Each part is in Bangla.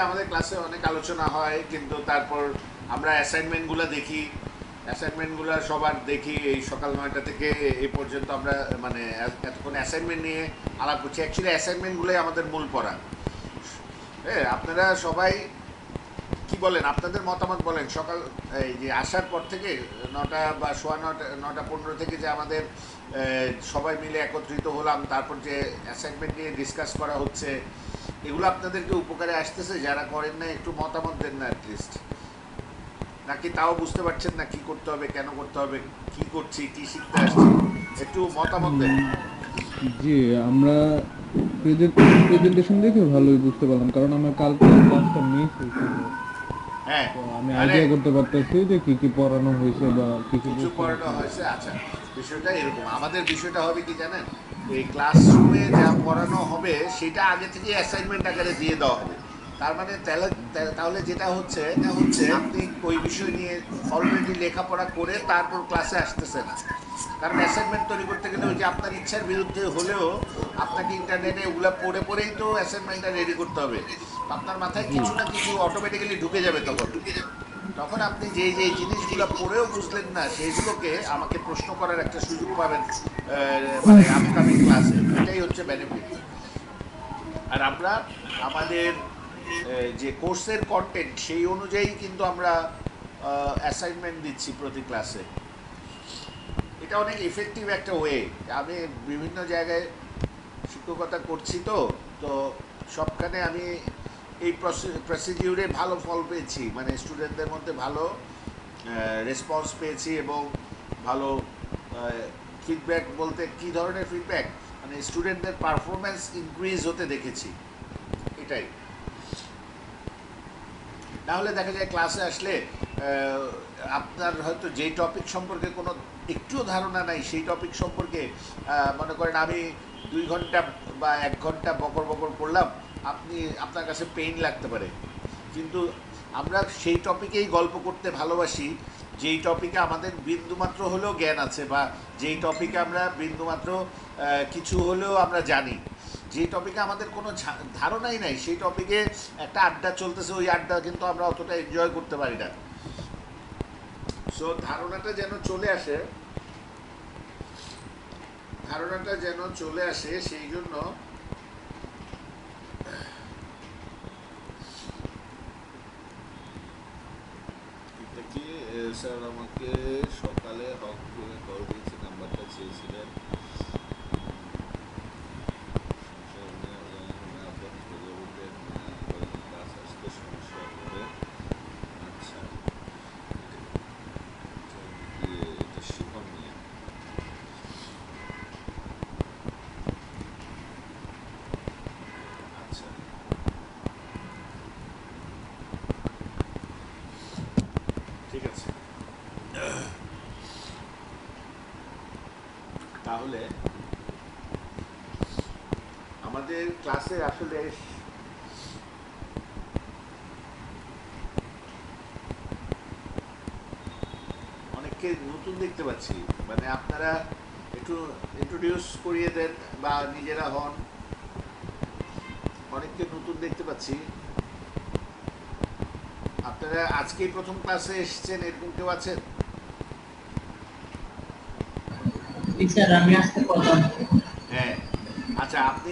আমাদের ক্লাসে অনেক আলোচনা হয়, কিন্তু তারপর আমরা অ্যাসাইনমেন্টগুলো দেখি। অ্যাসাইনমেন্টগুলো সবার দেখি এই সকাল 9টা থেকে এই পর্যন্ত আমরা মানে এতক্ষণ অ্যাসাইনমেন্ট নিয়ে আলাপ করছি। অ্যাকচুয়ালি অ্যাসাইনমেন্টগুলোই আমাদের মূল পড়া। হ্যাঁ, আপনারা সবাই কি বলেন, আপনাদের মতামত বলেন। সকাল এই যে আসার পর থেকে 9টা বা সোয়া 9টা 9টা 15 থেকে যে আমাদের সবাই মিলে একত্রিত হলাম, তারপর যে অ্যাসাইনমেন্ট নিয়ে ডিসকাস করা হচ্ছে, এগুলো আপনাদেরকে উপকারে আসতেছে? যারা করেন না একটু মতামত দেন না অ্যাটলিস্ট। নাকি তাও বুঝতে পারছেন না কি করতে হবে, কেন করতে হবে, কি করছি, কি শিখতে আসছি? একটু মতামত দেন। উম, জি, আমরা প্রেজেন্টেশন দেখে ভালোই বুঝতে পারলাম, কারণ আমার কালকে ক্লাসটা মিস হয়েছিল। হ্যাঁ, তো আমি মানে আইডিয়া করতে পারতেছি যে কি কি পড়ানো হয়েছে বা কি কি কিছু বুঝতে পড়ানো পারছি না। হয়েছে। আচ্ছা, বিষয়টা এরকম। আমাদের বিষয়টা হবে কি জানেন, এই ক্লাসরুমে যা পড়ানো হবে সেটা আগে থেকে অ্যাসাইনমেন্ট আকারে দিয়ে দেওয়া হবে। তার মানে তাহলে যেটা হচ্ছে, আপনি ওই বিষয় নিয়ে অলরেডি লেখাপড়া করে তারপর ক্লাসে আসতেছেন। কারণ অ্যাসাইনমেন্ট তৈরি করতে গেলে ওই যে আপনার ইচ্ছার বিরুদ্ধে হলেও আপনাকে ইন্টারনেটে ওগুলো পড়ে পড়েই তো অ্যাসাইনমেন্টটা রেডি করতে হবে। আপনার মাথায় জি। কিছু না কিছু অটোমেটিক্যালি ঢুকে যাবে তখন। তখন আপনি যেই জিনিসগুলো পড়েও বুঝলেন না সেইগুলোকে আমাকে প্রশ্ন করার একটা সুযোগ পাবেন মানে আপকামিং ক্লাসে। এটাই হচ্ছে বেনিফিট। আর আমরা আমাদের যে কোর্সের কন্টেন্ট সেই অনুযায়ী কিন্তু আমরা অ্যাসাইনমেন্ট দিচ্ছি প্রতি ক্লাসে। এটা অনেক ইফেক্টিভ একটা ওয়ে। আমি বিভিন্ন জায়গায় শিক্ষকতা করছি, তো তো সবখানে আমি এই প্রসিডিউরে ভালো ফল পেয়েছি, মানে স্টুডেন্টদের মধ্যে ভালো রেসপন্স পেয়েছি এবং ভালো ফিডব্যাক। বলতে কি ধরনের ফিডব্যাক, মানে স্টুডেন্টদের পারফরমেন্স ইনক্রিজ হতে দেখেছি। এটাই। নাহলে দেখা যায় ক্লাসে আসলে আপনার হয়তো যেই টপিক সম্পর্কে কোনো একটুও ধারণা নাই, সেই টপিক সম্পর্কে মনে করেন আমি 2 ঘন্টা বা 1 ঘন্টা বকর বকর পড়লাম, আপনার কাছে পেইন লাগতে পারে। কিন্তু আমরা সেই টপিকেই গল্প করতে ভালোবাসি যেই টপিকে আমাদের বিন্দুমাত্র হলেও জ্ঞান আছে, বা যেই টপিকে আমরা বিন্দুমাত্র কিছু হলেও আমরা জানি। যে টপিকে আমাদের কোনো ধারণাই নাই, সেই টপিকে একটা আড্ডা চলতেছে, ওই আড্ডা কিন্তু আমরা অতটা এনজয় করতে পারি না। সো ধারণাটা যেন চলে আসে সেই জন্য এটা কি, স্যার আমাকে সকালে হক করে কল দিয়েছে, নাম্বারটা চেয়েছিলেন। ক্লাস আসতে সমস্যা হবে। আচ্ছা, এটা শিখন নিয়ে। আচ্ছা, ঠিক আছে। তাহলে আমাদের ক্লাসে আসলে অনেককে নতুন দেখতে পাচ্ছি। মানে আপনারা একটু ইন্ট্রোডিউস করিয়ে দেন বা নিজেরা হন। অনেককে নতুন দেখতে পাচ্ছি। আপনারা আজকেই প্রথম ক্লাসে এসেছেন এরকম কেউ আছেন? স্যার আমি আজকে প্রথম। হ্যাঁ। আচ্ছা, আপনি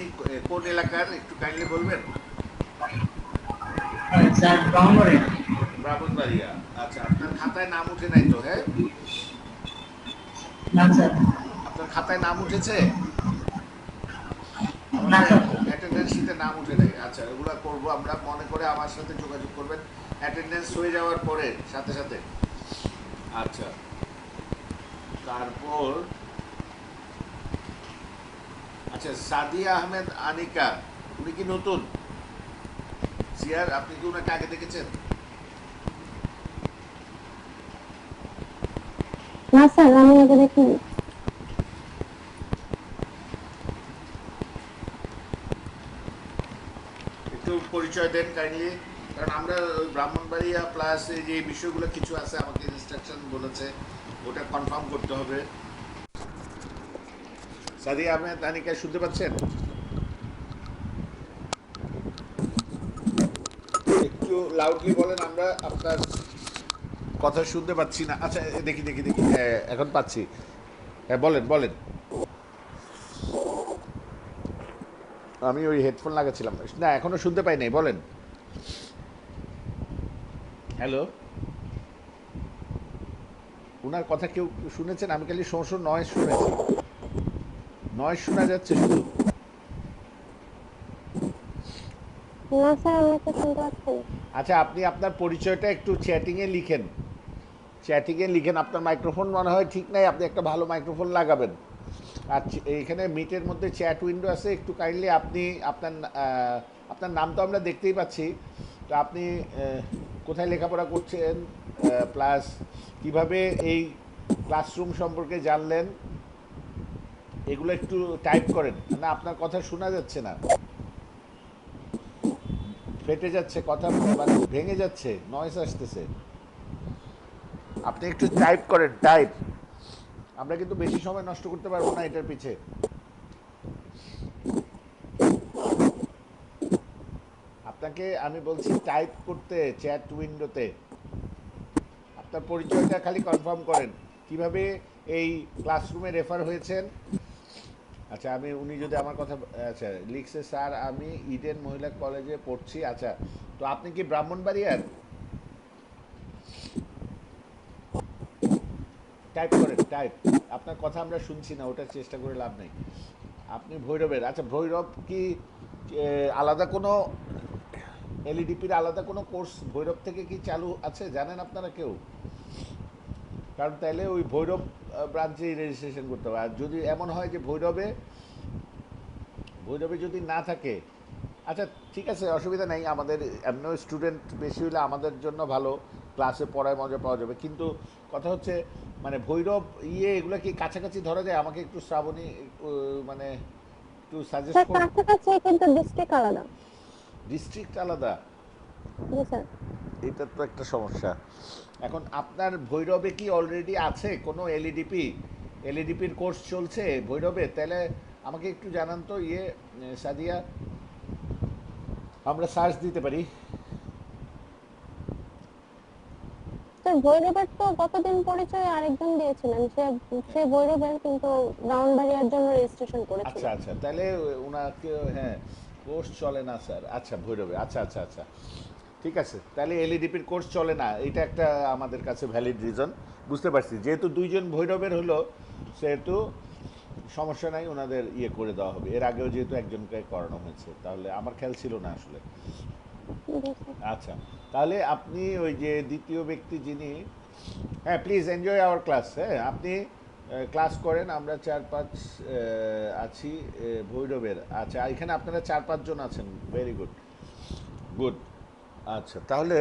কোন এলাকার একটু কাইন্ডলি বলবেন? স্যার ব্রাহ্মণবাড়ি। ব্রাহ্মণবাড়িয়া। আচ্ছা, আপনার খাতায় নাম উঠে নাই তো? হ্যাঁ, না স্যার। আপনার খাতায় নাম উঠেছে? না আমাদের স্যার। অ্যাটেন্ডেন্স শিটে নাম উঠে নাই। আচ্ছা, এগুলো করবো আমরা, মনে করে আমার সাথে যোগাযোগ করবেন অ্যাটেন্ডেন্স হয়ে যাওয়ার পরে, সাথে সাথে। আচ্ছা, তারপর আচ্ছা, সাদিয়া আহমেদ আনিকা, উনি কি নতুন? সিয়ার, আপনি কি ওনাকে আগে দেখেছেন? না স্যার, আমি আগে দেখিনি। একটু পরিচয় দেন কাইন্ডলি। কারণ আমরা ব্রাহ্মণবাড়িয়া প্লাস এই যে বিষয়গুলো কিছু আছে, আমাকে ইনস্ট্রাকশন বলেছে, ওটা কনফার্ম করতে হবে। সাদিয়া আহমেদ আনিকা, শুনতে পাচ্ছেন? লাউডলি বলেন, আমরা আপনার কথা শুনতে পাচ্ছি না। আচ্ছা দেখি দেখি দেখি, এখন পাচ্ছি। হ্যাঁ বলেন বলেন। আমি ওই হেডফোন লাগাচ্ছিলাম না, এখনো শুনতে পাই নাই, বলেন। হ্যালো, ওনার কথা কেউ শুনেছেন? আমি খালি শোঁ নয়েজ শুনেছি, নয়েজ শোনা যাচ্ছে শুধু। না স্যার, আমি তো শুনতে পাচ্ছি না। আচ্ছা, আপনি আপনার পরিচয়টা একটু চ্যাটিংয়ে লিখেন, চ্যাটিংয়ে লিখেন। আপনার মাইক্রোফোন মনে হয় ঠিক নাই, আপনি একটা ভালো মাইক্রোফোন লাগাবেন। আর এইখানে মিটের মধ্যে চ্যাট উইন্ডো আছে, একটু কাইন্ডলি আপনি আপনার আপনার নাম তো আমরা দেখতেই পাচ্ছি, তো আপনি কোথায় লেখাপড়া করছেন, প্লাস কিভাবে এই ক্লাসরুম সম্পর্কে জানলেন, এগুলো একটু টাইপ করেন। না, আপনার কথা শোনা যাচ্ছে না, ফেটে যাচ্ছে কথা, মানে ভেঙে যাচ্ছে, নয়েজ আসতেছে। আপনি একটু টাইপ করেন, টাইপ। আমরা কিন্তু বেশি সময় নষ্ট করতে পারবো না এটার পিছে। আপনাকে আমি বলছি টাইপ করতে চ্যাট উইন্ডোতে। আপনার পরিচয়টা খালি কনফার্ম করেন, কিভাবে এই ক্লাসরুমে রেফার হয়েছেন। আচ্ছা, আমি উনি যদি আমার কথা, আচ্ছা লিখছে, স্যার আমি ইডেন মহিলা কলেজে পড়ছি। আচ্ছা, তো আপনি কি ব্রাহ্মণবাড়িয়ার? টাইপ করেন, টাইপ। আপনার কথা আমরা শুনছি না, ওটার চেষ্টা করে লাভ নেই। আপনি ভৈরবের। আচ্ছা, ভৈরব কি আলাদা কোনো এলইডিপির আলাদা কোনো কোর্স ভৈরব থেকে কি চালু আছে, জানেন আপনারা কেউ? কারণ তাইলে ওই ভৈরব ব্রাঞ্চেই রেজিস্ট্রেশন করতে হবে। আর যদি এমন হয় যে ভৈরবে ভৈরবে যদি না থাকে, আচ্ছা ঠিক আছে, অসুবিধা নেই। আমাদের এমনিও স্টুডেন্ট বেশি হলে আমাদের জন্য ভালো, ক্লাসে পড়ায় মজা পাওয়া যাবে। কিন্তু কথা হচ্ছে, মানে ভৈরব এগুলো কি কাছাকাছি ধরা যায়? আমাকে একটু শ্রাবণী মানে একটু সাজেস্ট স্যার করুন। কাছাকাছি, কিন্তু ডিস্ট্রিক্ট আলাদা। ডিস্ট্রিক্ট আলাদা? জি স্যার। এটা তো একটা সমস্যা। এখন আপনার ভৈরবে কি অলরেডি আছে কোনো এলইডিপি? এলইডিপির কোর্স চলছে ভৈরবে? তাহলে আমাকে একটু জানান তো, সাদিয়া, আমরা সার্চ দিতে পারি। স্যার ভৈরবের তো গতদিন পরিচয় আরেকজন দিয়েছিলেন, সে সে ভৈরবের, কিন্তু ব্রাউনবাড়িয়ার জন্য রেজিস্ট্রেশন করেছিল। আচ্ছা আচ্ছা, তাহলে ওনাকে, হ্যাঁ, কোর্স চলে না স্যার। আচ্ছা ভৈরবে, আচ্ছা আচ্ছা আচ্ছা, ঠিক আছে। তাহলে এলইডিপির কোর্স চলে না, এটা একটা আমাদের কাছে ভ্যালিড রিজন। বুঝতে পারছি, যেহেতু দুইজন ভৈরবের হলো সেহেতু সমস্যা নাই, ওনাদের করে দেওয়া হবে। এর আগেও যেহেতু একজনকে করানো হয়েছে, তাহলে আমার খেয়াল ছিল না আসলে। জি স্যার। আচ্ছা, তাহলে আপনি ওই যে দ্বিতীয় ব্যক্তি যিনি, হ্যাঁ প্লিজ এনজয় আওয়ার ক্লাস। হ্যাঁ, আপনি ক্লাস করেন, আমরা 4-5 আছি ভৈরবের। আচ্ছা, এখানে আপনারা 4-5 জন আছেন, ভেরি গুড, গুড। আচ্ছা, তাহলে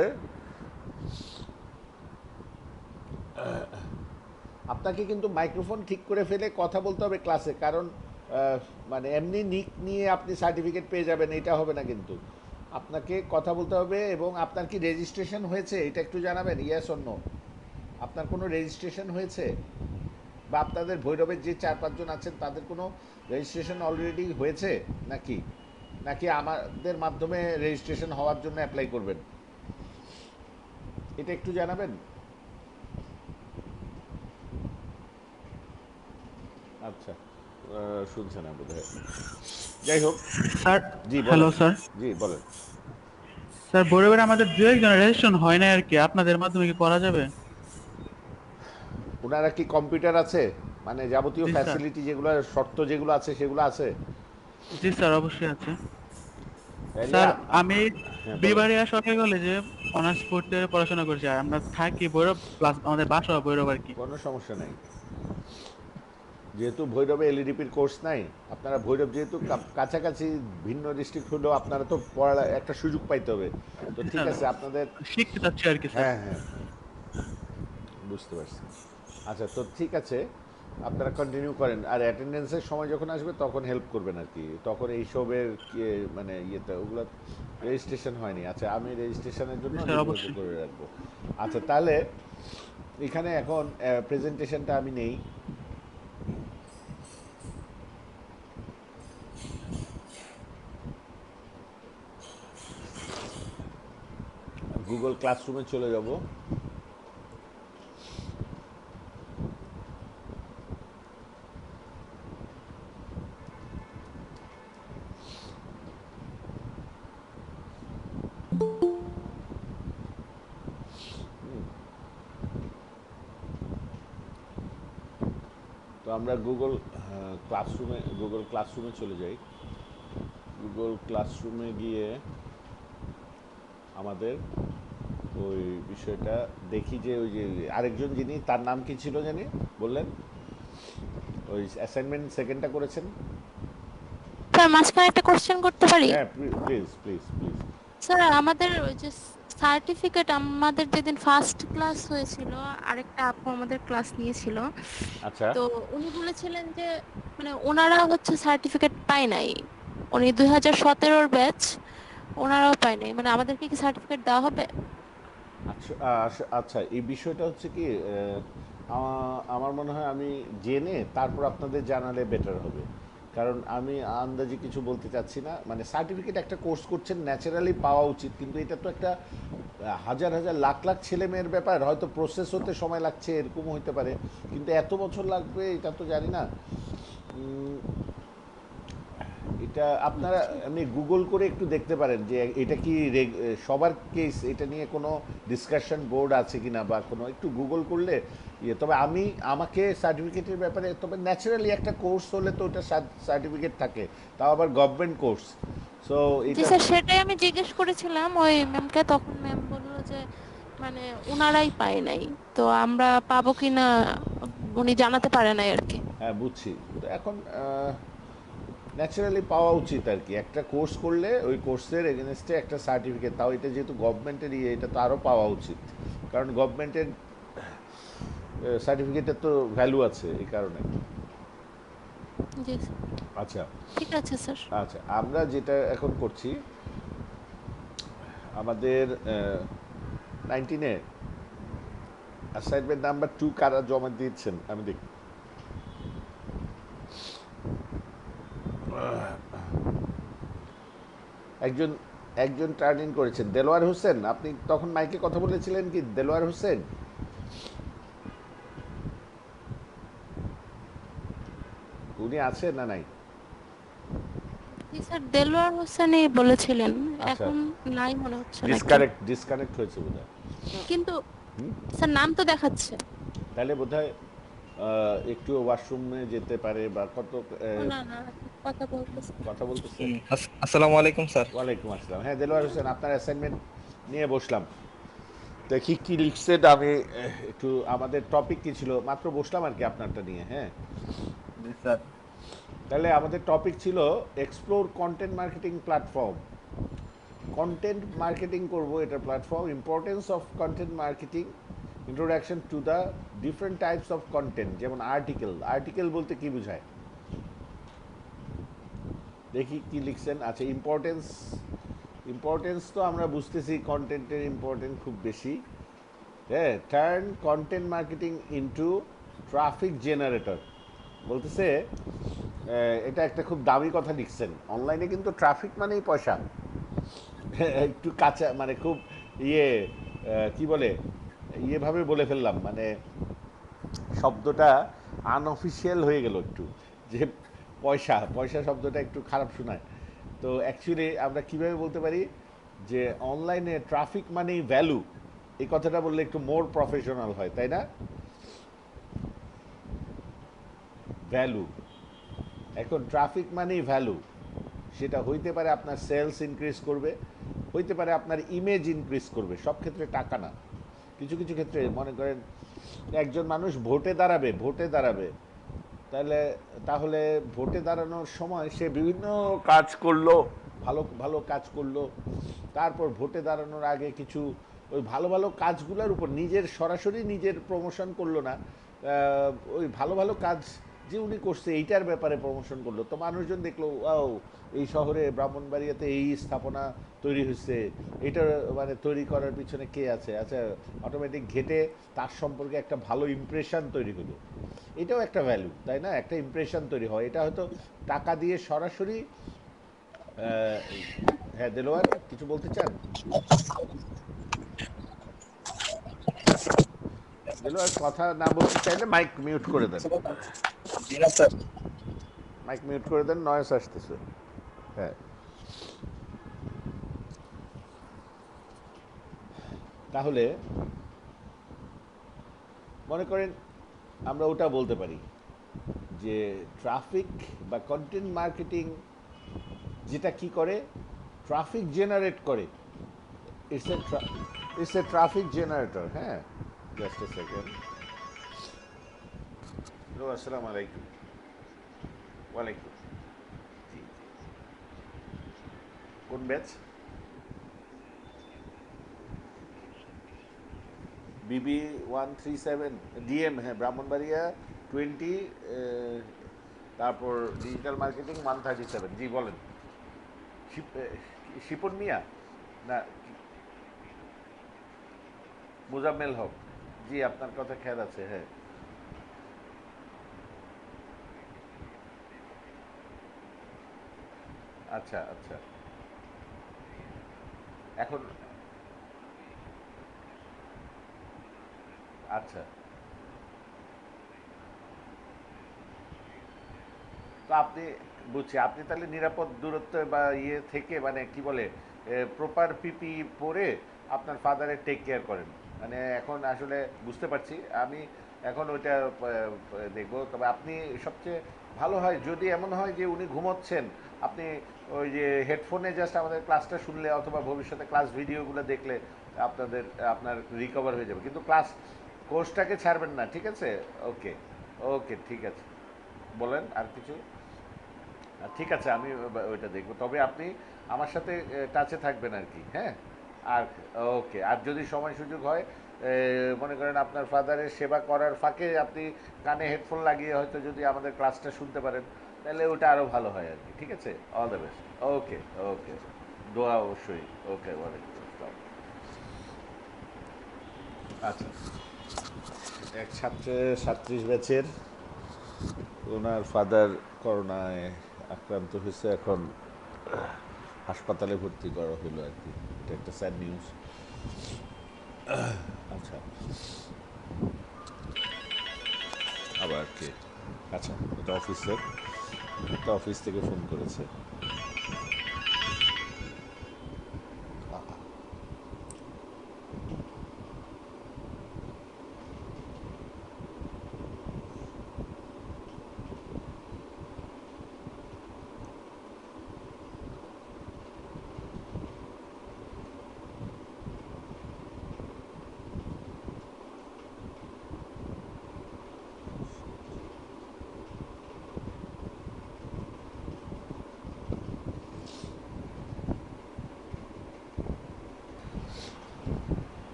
আপনাকে কিন্তু মাইক্রোফোন ঠিক করে ফেলে কথা বলতে হবে ক্লাসে, কারণ মানে এমনি নিক নিয়ে আপনি সার্টিফিকেট পেয়ে যাবেন এটা হবে না কিন্তু। আপনাকে কথা বলতে হবে। এবং আপনার কি রেজিস্ট্রেশন হয়েছে এটা একটু জানাবেন, ইয়েস অর নো। আপনার কোনো রেজিস্ট্রেশন হয়েছে? বা আপনাদের ভৈরবের যে 4-5 জন আছেন তাদের কোনো রেজিস্ট্রেশন অলরেডি হয়েছে নাকি? নাকি আমাদের মাধ্যমে রেজিস্ট্রেশন হওয়ার জন্য অ্যাপ্লাই করবেন? এটা একটু জানাবেন। আচ্ছা, শুনছে না বোধহয়। যাই হোক, স্যার। জি হ্যালো বলেন। স্যার। জি বলেন। স্যার ভৈরবের আমাদের দু একজন রেজিস্ট্রেশন হয় না আর কি, আপনাদের মাধ্যমে কি করা যাবে? ওনারা কি কম্পিউটার আছে, মানে যাবতীয় জি স্যার। ফ্যাসিলিটি যেগুলো, শর্ত যেগুলো আছে সেগুলো আছে? জি স্যার, অবশ্যই আছে। তাহলে স্যার আমি হ্যাঁ বলেন। বিবাড়িয়া সরকারি কলেজে অনার্স ফোর্থ ইয়ারে পড়াশোনা করছি, আর আমরা থাকি ভৈরব, প্লাস আমাদের বাসা ভৈরব আর কি। কোনো সমস্যা নাই, যেহেতু ভৈরবে এলইডিপির কোর্স নাই। আপনারা ভৈরব যেহেতু কাছাকাছি, ভিন্ন ডিস্ট্রিক্ট হলেও আপনারা তো পড়ার একটা সুযোগ পাইতে হবে। তো জি ঠিক স্যার, আছে আপনাদের, শিখতে চাচ্ছি আর কি স্যার। হ্যাঁ হ্যাঁ, বুঝতে পারছি। আচ্ছা, তো ঠিক আছে, আপনারা কন্টিনিউ করেন। আর অ্যাটেন্ডেন্সের সময় যখন আসবে তখন হেল্প করবেন আর কি, তখন এইসবের মানে ইয়েতে ওগুলো রেজিস্ট্রেশন হয়নি। আচ্ছা, আমি রেজিস্ট্রেশনের জন্য জি স্যার, লিপিবদ্ধ অবশ্যই। করে রাখবো। আচ্ছা, তাহলে এখানে এখন প্রেজেন্টেশনটা আমি নেই। গুগল ক্লাসরুমে চলে যাব। তো আমরা গুগল ক্লাসরুমে চলে যাই। গুগল ক্লাসরুমে গিয়ে আমাদের ওই বিষয়টা দেখি যে ওই যে আরেকজন যিনি, তার নাম কি ছিল জানি বললেন, ওই অ্যাসাইনমেন্ট সেকেন্ডটা করেছেন। স্যার মাঝখানে একটা কোশ্চেন করতে পারি? হ্যাঁ প্লিজ প্লিজ প্লিজ। স্যার আমাদের ওই যে সার্টিফিকেট, আমাদের যেদিন ফার্স্ট ক্লাস হয়েছিল আরেকটা আপু আমাদের ক্লাস নিয়েছিল, আচ্ছা তো উনি বলেছিলেন যে মানে ওনারা হচ্ছে সার্টিফিকেট পায় নাই, উনি 2017-র ব্যাচ, ওনারাও পায় নাই, মানে আমাদেরকে কি সার্টিফিকেট দেওয়া হবে? আচ্ছা আচ্ছা, এই বিষয়টা হচ্ছে কি আমার মনে হয় আমি জেনে তারপর আপনাদের জানালে বেটার হবে, কারণ আমি আন্দাজি কিছু বলতে চাচ্ছি না। মানে সার্টিফিকেট একটা কোর্স করছেন ন্যাচারালি পাওয়া উচিত, কিন্তু এটা তো একটা হাজার হাজার লাখ লাখ ছেলে মেয়ের ব্যাপার, হয়তো প্রসেস হতে সময় লাগছে এরকমও হতে পারে, কিন্তু এত বছর লাগবে এটা তো জানি না। এটা আপনারা এমনি গুগল করে একটু দেখতে পারেন যে এটা কি সবার কেস, এটা নিয়ে কোনো ডিসকাশন বোর্ড আছে কিনা বা কোনো, একটু গুগল করলে ইয়ে। তবে আমাকে সার্টিফিকেটের ব্যাপারে, তবে ন্যাচারালি একটা কোর্স হলে তো ওটা সার্টিফিকেট থাকে, তাও আবার গভর্নমেন্ট কোর্স। সো জি এটা স্যার, সেটাই আমি জিজ্ঞেস করেছিলাম ওই ম্যামকে, তখন ম্যাম বললো যে মানে ওনারাই পায় নাই, তো আমরা পাবো কিনা উনি জানাতে পারে নাই আর কি। হ্যাঁ বুঝছি। তো এখন ন্যাচারালি পাওয়া উচিত আর কি, একটা কোর্স করলে ওই কোর্সের এগেনস্টে একটা সার্টিফিকেট, তাও এটা যেহেতু গভর্নমেন্টের ইয়ে, এটা তো আরও পাওয়া উচিত, কারণ গভর্নমেন্টের সার্টিফিকেটের তো ভ্যালু আছে এই কারণে। জি স্যার, আচ্ছা ঠিক আছে স্যার। আচ্ছা, আমরা যেটা এখন করছি, আমাদের 19-এ অ্যাসাইনমেন্ট নাম্বার 2 কারা জমা দিয়েছেন আমি দেখি। একজন একজন টার্ন ইন করেছেন, দেলোয়ার হোসেন। আপনি তখন মাইকে কথা বলেছিলেন কি দেলোয়ার হোসেন? উনি আছেন না নাই? জি স্যার, দেলোয়ার হোসেনই বলেছিলেন, আচ্ছা, এখন নাই মনে হচ্ছে নাকি। ডিসকানেক্ট হয়েছে বোধহয়। কিন্তু স্যার নাম তো দেখাচ্ছে। তাহলে বোধহয় একটু ওয়াশরুমে যেতে পারে বা ও না না, কথা বলতেছে। কথা বলতেছে। আসসালামু আলাইকুম স্যার। ওয়ালাইকুম আসসালাম। হ্যাঁ দেলোয়ার হোসেন, আপনার অ্যাসাইনমেন্ট নিয়ে বসলাম, দেখি কি লিখছেন। আমি একটু, আমাদের টপিক কি ছিল, মাত্র বসলাম আর কি আপনারটা নিয়ে। হ্যাঁ জি স্যার। তাহলে আমাদের টপিক ছিল explore content marketing platform. Content marketing করব, এটা platform, importance of content marketing, introduction to the different types of content. যেমন আর্টিকেল বলতে কি বোঝায়, দেখি কি লিখছেন। আচ্ছা, ইম্পর্টেন্স তো আমরা বুঝতেছি, কন্টেন্টের ইম্পর্টেন্ট খুব বেশি। হ্যাঁ, turn content marketing into traffic generator বলতেছে। এটা একটা খুব দামি কথা লিখছেন। অনলাইনে কিন্তু ট্রাফিক মানেই পয়সা। একটু কাঁচা, মানে খুব ইয়ে কি বলে, ইয়েভাবে বলে ফেললাম, মানে শব্দটা আনঅফিসিয়াল হয়ে গেল একটু, যে পয়সা পয়সা শব্দটা একটু খারাপ শোনায়। তো অ্যাকচুয়ালি আমরা কিভাবে বলতে পারি যে অনলাইনে ট্রাফিক মানেই ভ্যালু, এই কথাটা বললে একটু মোর প্রফেশনাল হয়, তাই না? ভ্যালু, এখন ট্রাফিক মানেই ভ্যালু, সেটা হইতে পারে আপনার সেলস ইনক্রিজ করবে, হইতে পারে আপনার ইমেজ ইনক্রিজ করবে, সব ক্ষেত্রে টাকা না। কিছু কিছু ক্ষেত্রে মনে করেন একজন মানুষ ভোটে দাঁড়াবে, তাহলে ভোটে দাঁড়ানোর সময় সে বিভিন্ন কাজ করলো, ভালো ভালো কাজ করলো, তারপর ভোটে দাঁড়ানোর আগে কিছু ওই ভালো ভালো কাজগুলোর উপর সরাসরি নিজের প্রমোশন করলো না, ওই ভালো ভালো কাজ যে উনি করছে এইটার ব্যাপারে প্রমোশন করলো, তো মানুষজন দেখলো এই শহরে ব্রাহ্মণবাড়িয়াতে এই স্থাপনা তৈরি হয়েছে, এটা মানে তৈরি করার পিছনে কে আছে, আচ্ছা অটোমেটিক ঘেটে তার সম্পর্কে একটা ভালো ইমপ্রেশন তৈরি হলো। এটাও একটা ভ্যালু, তাই না? একটা ইমপ্রেশন তৈরি হয়, এটা হয়তো টাকা দিয়ে সরাসরি। হ্যাঁ দেলোয়ার, কিছু বলতে চান? দিল আর কথা না বলতে চাইলে মাইক মিউট করে দেন, জি না স্যার। মাইক মিউট করে দেন, নয়েস আসতেছে। হ্যাঁ, তাহলে মনে করেন আমরা ওটা বলতে পারি যে ট্রাফিক বা কন্টেন্ট মার্কেটিং যেটা কি করে, ট্রাফিক জেনারেট করে। It's a traffic generator. হ্যাঁ, জাস্ট এ সেকেন্ড। হ্যালো, আসসালামু আলাইকুম। ওয়ালাইকুম। জি জি, কোন ব্যাচ? বিবি 137 ডিএম, হ্যাঁ, ব্রাহ্মণবাড়িয়া 20, তারপর ডিজিটাল মার্কেটিং 137। জি বলেন। শিপন মিয়া না মোজাম্মেল হক? জি, আপনার কথা খেয়াল আছে। হ্যাঁ, আচ্ছা আচ্ছা। এখন আচ্ছা, তো আপনি, বুঝছি, আপনি তাহলে নিরাপদ দূরত্ব বা ইয়ে থেকে মানে কি বলে প্রপার পিপি পরে আপনার ফাদারের টেক কেয়ার করেন। মানে এখন আসলে বুঝতে পারছি আমি, এখন ওইটা দেখবো। তবে আপনি সবচেয়ে ভালো হয় যদি এমন হয় যে উনি ঘুমোচ্ছেন, আপনি ওই যে হেডফোনে জাস্ট আমাদের ক্লাসটা শুনলে অথবা ভবিষ্যতে ক্লাস ভিডিওগুলো দেখলে আপনার রিকভার হয়ে যাবে। কিন্তু কোর্সটাকে ছাড়বেন না, ঠিক আছে? ওকে, ওকে, ঠিক আছে। বলেন আর কিছু? ঠিক আছে, আমি ওইটা দেখবো। তবে আপনি আমার সাথে টাচে থাকবেন আর কি। হ্যাঁ, আর ওকে, আর যদি সময় সুযোগ হয় মনে করেন আপনার ফাদারের সেবা করার ফাঁকে আপনি কানে হেডফোন লাগিয়ে হয়তো যদি আমাদের ক্লাসটা শুনতে পারেন, তাহলে ওটা আরও ভালো হয় আর কি। ঠিক আছে, অল দ্য বেস্ট। ওকে ওকে, দোয়া অবশ্যই। ওকে, ওয়ালাইকুম আসসালাম। আচ্ছা, এক ছাত্র 37 ব্যাচের, ওনার ফাদার করোনায় আক্রান্ত হয়েছে, এখন হাসপাতালে ভর্তি করা হলো আর কি। এটা একটা স্যাড নিউজ। আচ্ছা, আবার কে? আচ্ছা, এটা অফিসের, একটা অফিস থেকে ফোন করেছে।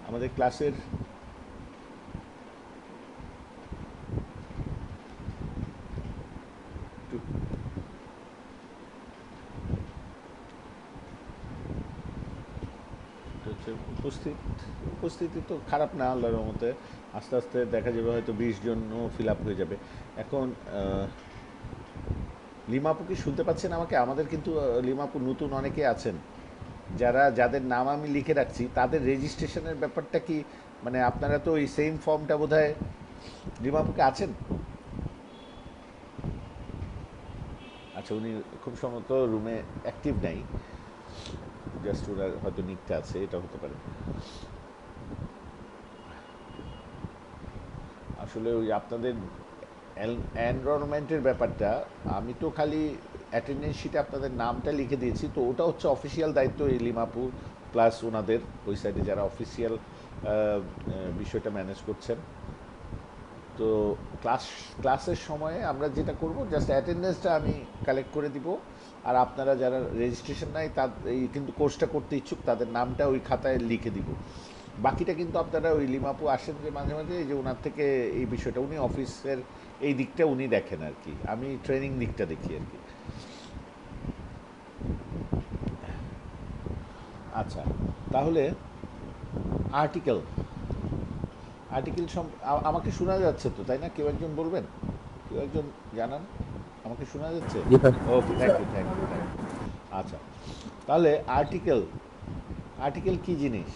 আমাদের ক্লাসের হচ্ছে উপস্থিতি তো খারাপ না, আল্লাহর রহমতে। আস্তে আস্তে দেখা যাবে হয়তো 20 জনও ফিল আপ হয়ে যাবে। এখন লিমাপু কি শুনতে পাচ্ছেন আমাকে? আমাদের কিন্তু লিমাপু নতুন অনেকে আছেন, যাদের নাম আমি লিখে রাখছি, তাদের রেজিস্ট্রেশনের ব্যাপারটা কি, মানে আপনারা তো ওই সেম ফর্মটা বোধহয় লিমাপুকে আছেন। আচ্ছা, উনি খুব সম্ভবত রুমে অ্যাক্টিভ নাই, জাস্ট ওনার হয়তো নিকটা আছে, এটা হতে পারে। আসলে ওই আপনাদের এনরোলমেন্টের ব্যাপারটা, আমি তো খালি অ্যাটেন্ডেন্স শিটে আপনাদের নামটা লিখে দিয়েছি, তো ওটা হচ্ছে অফিসিয়াল দায়িত্ব এই লিমাপু প্লাস ওনাদের ওই সাইডে যারা অফিসিয়াল বিষয়টা ম্যানেজ করছেন। তো ক্লাসের সময়ে আমরা যেটা করব, জাস্ট অ্যাটেন্ডেন্সটা আমি কালেক্ট করে দিব, আর আপনারা যারা রেজিস্ট্রেশন নাই এই কিন্তু কোর্সটা করতে ইচ্ছুক, তাদের নামটা ওই খাতায় লিখে দিব। বাকিটা কিন্তু আপনারা ওই লিমাপু আসেন যে মাঝে মাঝে, এই যে ওনার থেকে এই বিষয়টা, উনি অফিসের এই দিকটা উনি দেখেন আর কি, আমি ট্রেনিং দিকটা দেখি আর কি। আচ্ছা, তাহলে আর্টিকেল আর্টিকেল আমাকে শোনা যাচ্ছে তো, তাই না? কেউ একজন বলবেন, কেউ একজন জানান, আমাকে শোনা যাচ্ছে? Okay, thank you thank you thank you. আচ্ছা, তাহলে আর্টিকেল কি জিনিস?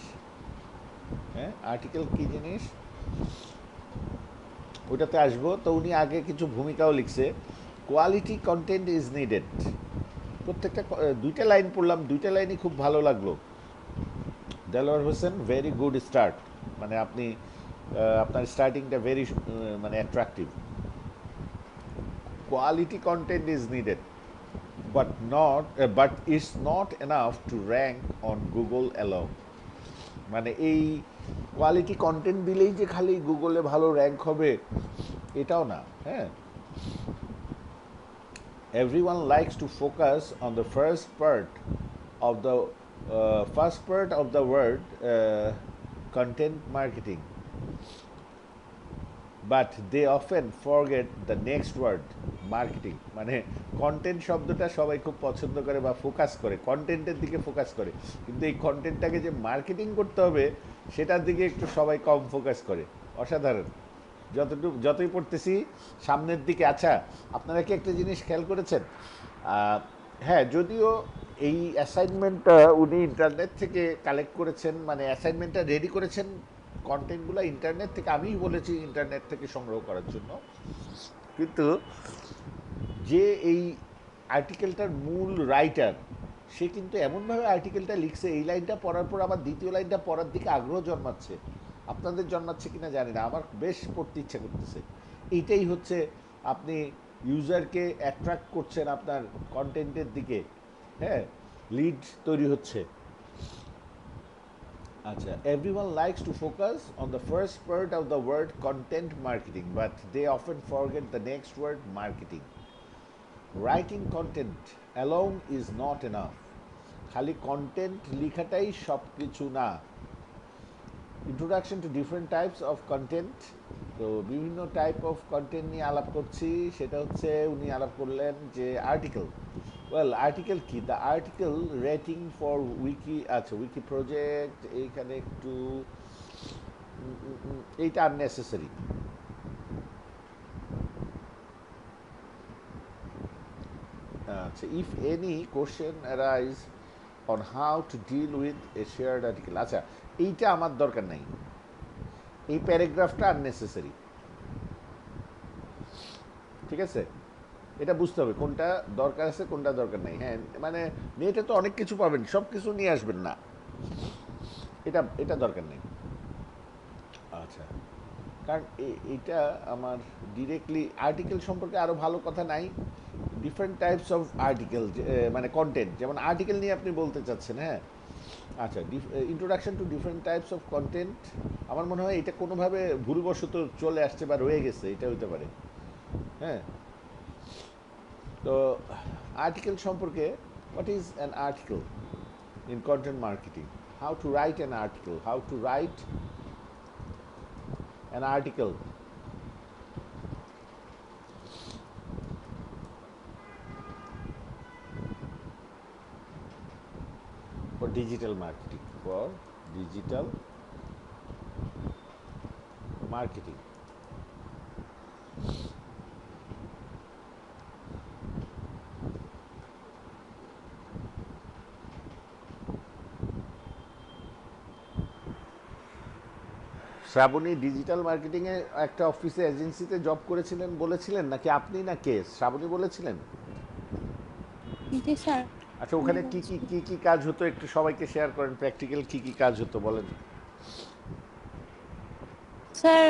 হ্যাঁ, আর্টিকেল কি জিনিস? ওটাতে আসবো। তো উনি আগে কিছু ভূমিকাও লিখছে। কোয়ালিটি কন্টেন্ট ইজ নিডেড, প্রত্যেকটা দুইটা লাইন পড়লাম, দুইটা লাইনই খুব ভালো লাগলো। Delwar Hossain, very good start, মানে আপনি আপনার স্টার্টিংটা ভেরি মানে attractive. Quality content is needed but it's not enough to rank on Google alone। মানে এই কোয়ালিটি কন্টেন্ট দিলেই যে খালি গুগলে ভালো র্যাঙ্ক হবে এটাও না। হ্যাঁ, everyone likes to focus on the first part of the word content marketing, but they often forget the next word marketing। মানে কন্টেন্ট শব্দটা সবাই খুব পছন্দ করে বা ফোকাস করে, কন্টেন্টের দিকে ফোকাস করে, কিন্তু এই কন্টেন্টটাকে যে মার্কেটিং করতে হবে সেটার দিকে একটু সবাই কম ফোকাস করে। অসাধারণ, যতই পড়তেছি সামনের দিকে। আচ্ছা, আপনারা কি একটা জিনিস খেয়াল করেছেন? হ্যাঁ, যদিও এই অ্যাসাইনমেন্টটা উনি ইন্টারনেট থেকে কালেক্ট করেছেন, মানে অ্যাসাইনমেন্টটা রেডি করেছেন কন্টেন্টগুলো ইন্টারনেট থেকে, আমিই বলেছি ইন্টারনেট থেকে সংগ্রহ করার জন্য, কিন্তু যে এই আর্টিকেলটার মূল রাইটার সে কিন্তু এমনভাবে আর্টিকেলটা লিখছে, এই লাইনটা পড়ার পর আবার দ্বিতীয় লাইনটা পড়ার দিকে আগ্রহ জন্মাচ্ছে। আপনাদের জন্মাচ্ছে কিনা জানি না, আমার বেশ পড়তে ইচ্ছা করতেছে। এইটাই হচ্ছে আপনি ইউজারকে অ্যাট্রাক্ট করছেন আপনার কন্টেন্টের দিকে। হ্যাঁ, লিড তৈরি হচ্ছে। আচ্ছা, everyone likes to focus on the first part of the word content marketing, but they often forget the next word marketing. Writing content alone is not enough। খালি কন্টেন্ট লেখাটাই সব কিছু না। Introduction to different types of content. তো বিভিন্ন টাইপ অফ কন্টেন্ট নিয়ে আলাপ করছি, সেটা হচ্ছে উনি আলাপ করলেন যে আর্টিকেল। ওয়েল, আর্টিকেল কি? The article rating for wiki. আচ্ছা, উইকি প্রজেক্ট এইখানে একটু এইটা আননেসেসারি। আচ্ছা, if any question arise on how to deal with a shared article. আচ্ছা, এইটা আমার দরকার নাই, এই প্যারাগ্রাফটা আননেসেসারি। ঠিক আছে, এটা বুঝতে হবে কোনটা দরকার আছে কোনটা দরকার নাই। হ্যাঁ, মানে নেটে তো অনেক কিছু পাবেন, সব কিছু নিয়ে আসবেন না, এটা এটা দরকার নেই। আচ্ছা, কারণ এইটা আমার ডিরেক্টলি আর্টিকেল সম্পর্কে আরও ভালো কথা নাই। ডিফারেন্ট টাইপস অফ আর্টিকেল, মানে কন্টেন্ট, যেমন আর্টিকেল নিয়ে আপনি বলতে চাচ্ছেন। হ্যাঁ, আচ্ছা, introduction to different types of content. আমার মনে হয় এটা কোনোভাবে ভুলবশত চলে আসছে বা রয়ে গেছে, এটা হতে পারে। হ্যাঁ, তো আর্টিকেল সম্পর্কে, what is an article in content marketing, how to write an article, how to write an article. For digital marketing, for digital marketing। Shrabani digital মার্কেটিংয়ে একটা অফিসে এজেন্সিতে জব করেছিলেন বলেছিলেন, নাকি আপনি না কে? শ্রাবণী বলেছিলেন? জি স্যার। আচ্ছা, ওখানে কি কি কি কি কাজ হতো একটু সবাইকে শেয়ার করেন, প্র্যাকটিক্যাল কি কি কাজ হতো বলেন। স্যার